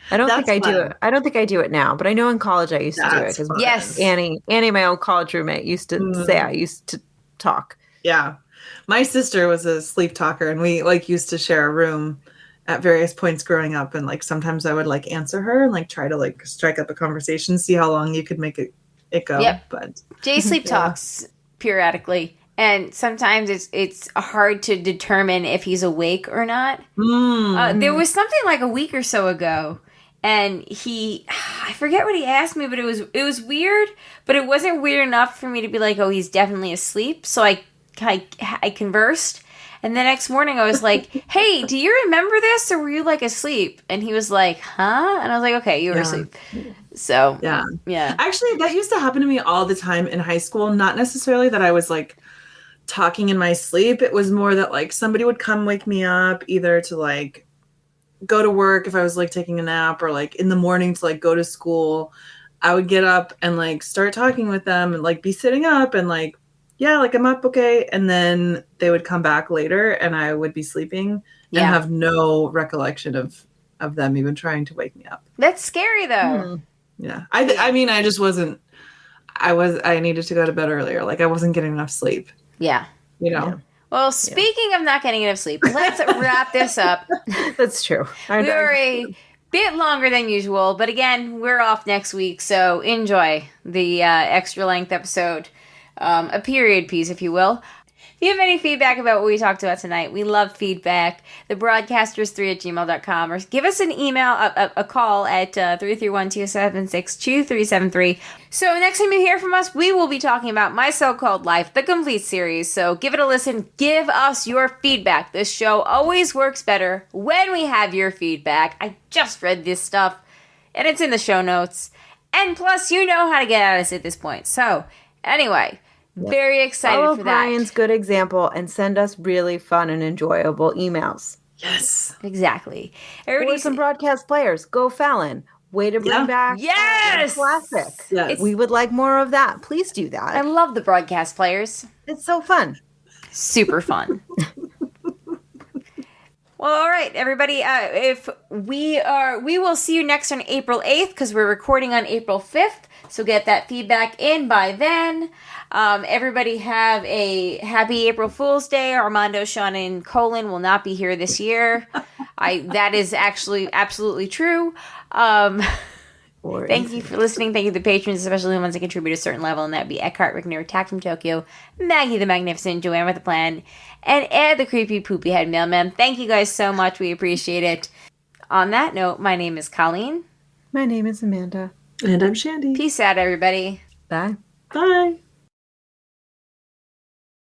I don't think I do it. I don't think I do it now, but I know in college I used to do it because yes, Annie, my old college roommate, used to say I used to talk. Yeah. My sister was a sleep talker, and we like used to share a room at various points growing up. And like sometimes I would like answer her and like try to like strike up a conversation, see how long you could make it go. Yep. But Jay sleep talks periodically, and sometimes it's hard to determine if he's awake or not. There was something like a week or so ago, and I forget what he asked me, but it was weird, but it wasn't weird enough for me to be like, oh, he's definitely asleep. So I conversed, and the next morning I was like, hey, do you remember this, or were you like asleep? And he was like, huh? And I was like, okay, you were asleep. So yeah. Actually, that used to happen to me all the time in high school. Not necessarily that I was like talking in my sleep. It was more that like somebody would come wake me up, either to like go to work if I was like taking a nap, or like in the morning to like go to school. I would get up and like start talking with them and like be sitting up and like, yeah, like I'm up, okay. And then they would come back later and I would be sleeping and have no recollection of them even trying to wake me up. That's scary though. Yeah. I mean, I just wasn't, I needed to go to bed earlier. Like I wasn't getting enough sleep. Yeah. Yeah. Well, speaking of not getting enough sleep, let's wrap this up. That's true. We were a bit longer than usual, but again, we're off next week, so enjoy the extra length episode. A period piece, if you will. If you have any feedback about what we talked about tonight, we love feedback. Thebroadcasters3@gmail.com, or give us an email, a call at 331-276-2373. So next time you hear from us, we will be talking about My So-Called Life, the complete series. So give it a listen. Give us your feedback. This show always works better when we have your feedback. I just read this stuff, and it's in the show notes. And plus, you know how to get at us at this point. So anyway, very excited Follow for that. Brian's good example and send us really fun and enjoyable emails. Yes. Exactly. Or some broadcast players. Go Fallon. Way to bring back classic. Yes. We would like more of that. Please do that. I love the broadcast players. It's so fun. Super fun. Well, all right, everybody. If we will see you next on April 8th because we're recording on April 5th. So get that feedback in by then. Everybody have a happy April Fool's Day. Armando, Sean, and Colin will not be here this year. That is actually absolutely true. Thank you for listening. Thank you to the patrons, especially the ones that contribute a certain level, and that'd be Eckhart, Rickner, Attack from Tokyo, Maggie the Magnificent, Joanne with a Plan, and Ed the Creepy Poopy Head Mailman. Thank you guys so much. We appreciate it. On that note, my name is Colleen. My name is Amanda. And I'm Shandy. Peace out, everybody. Bye. Bye.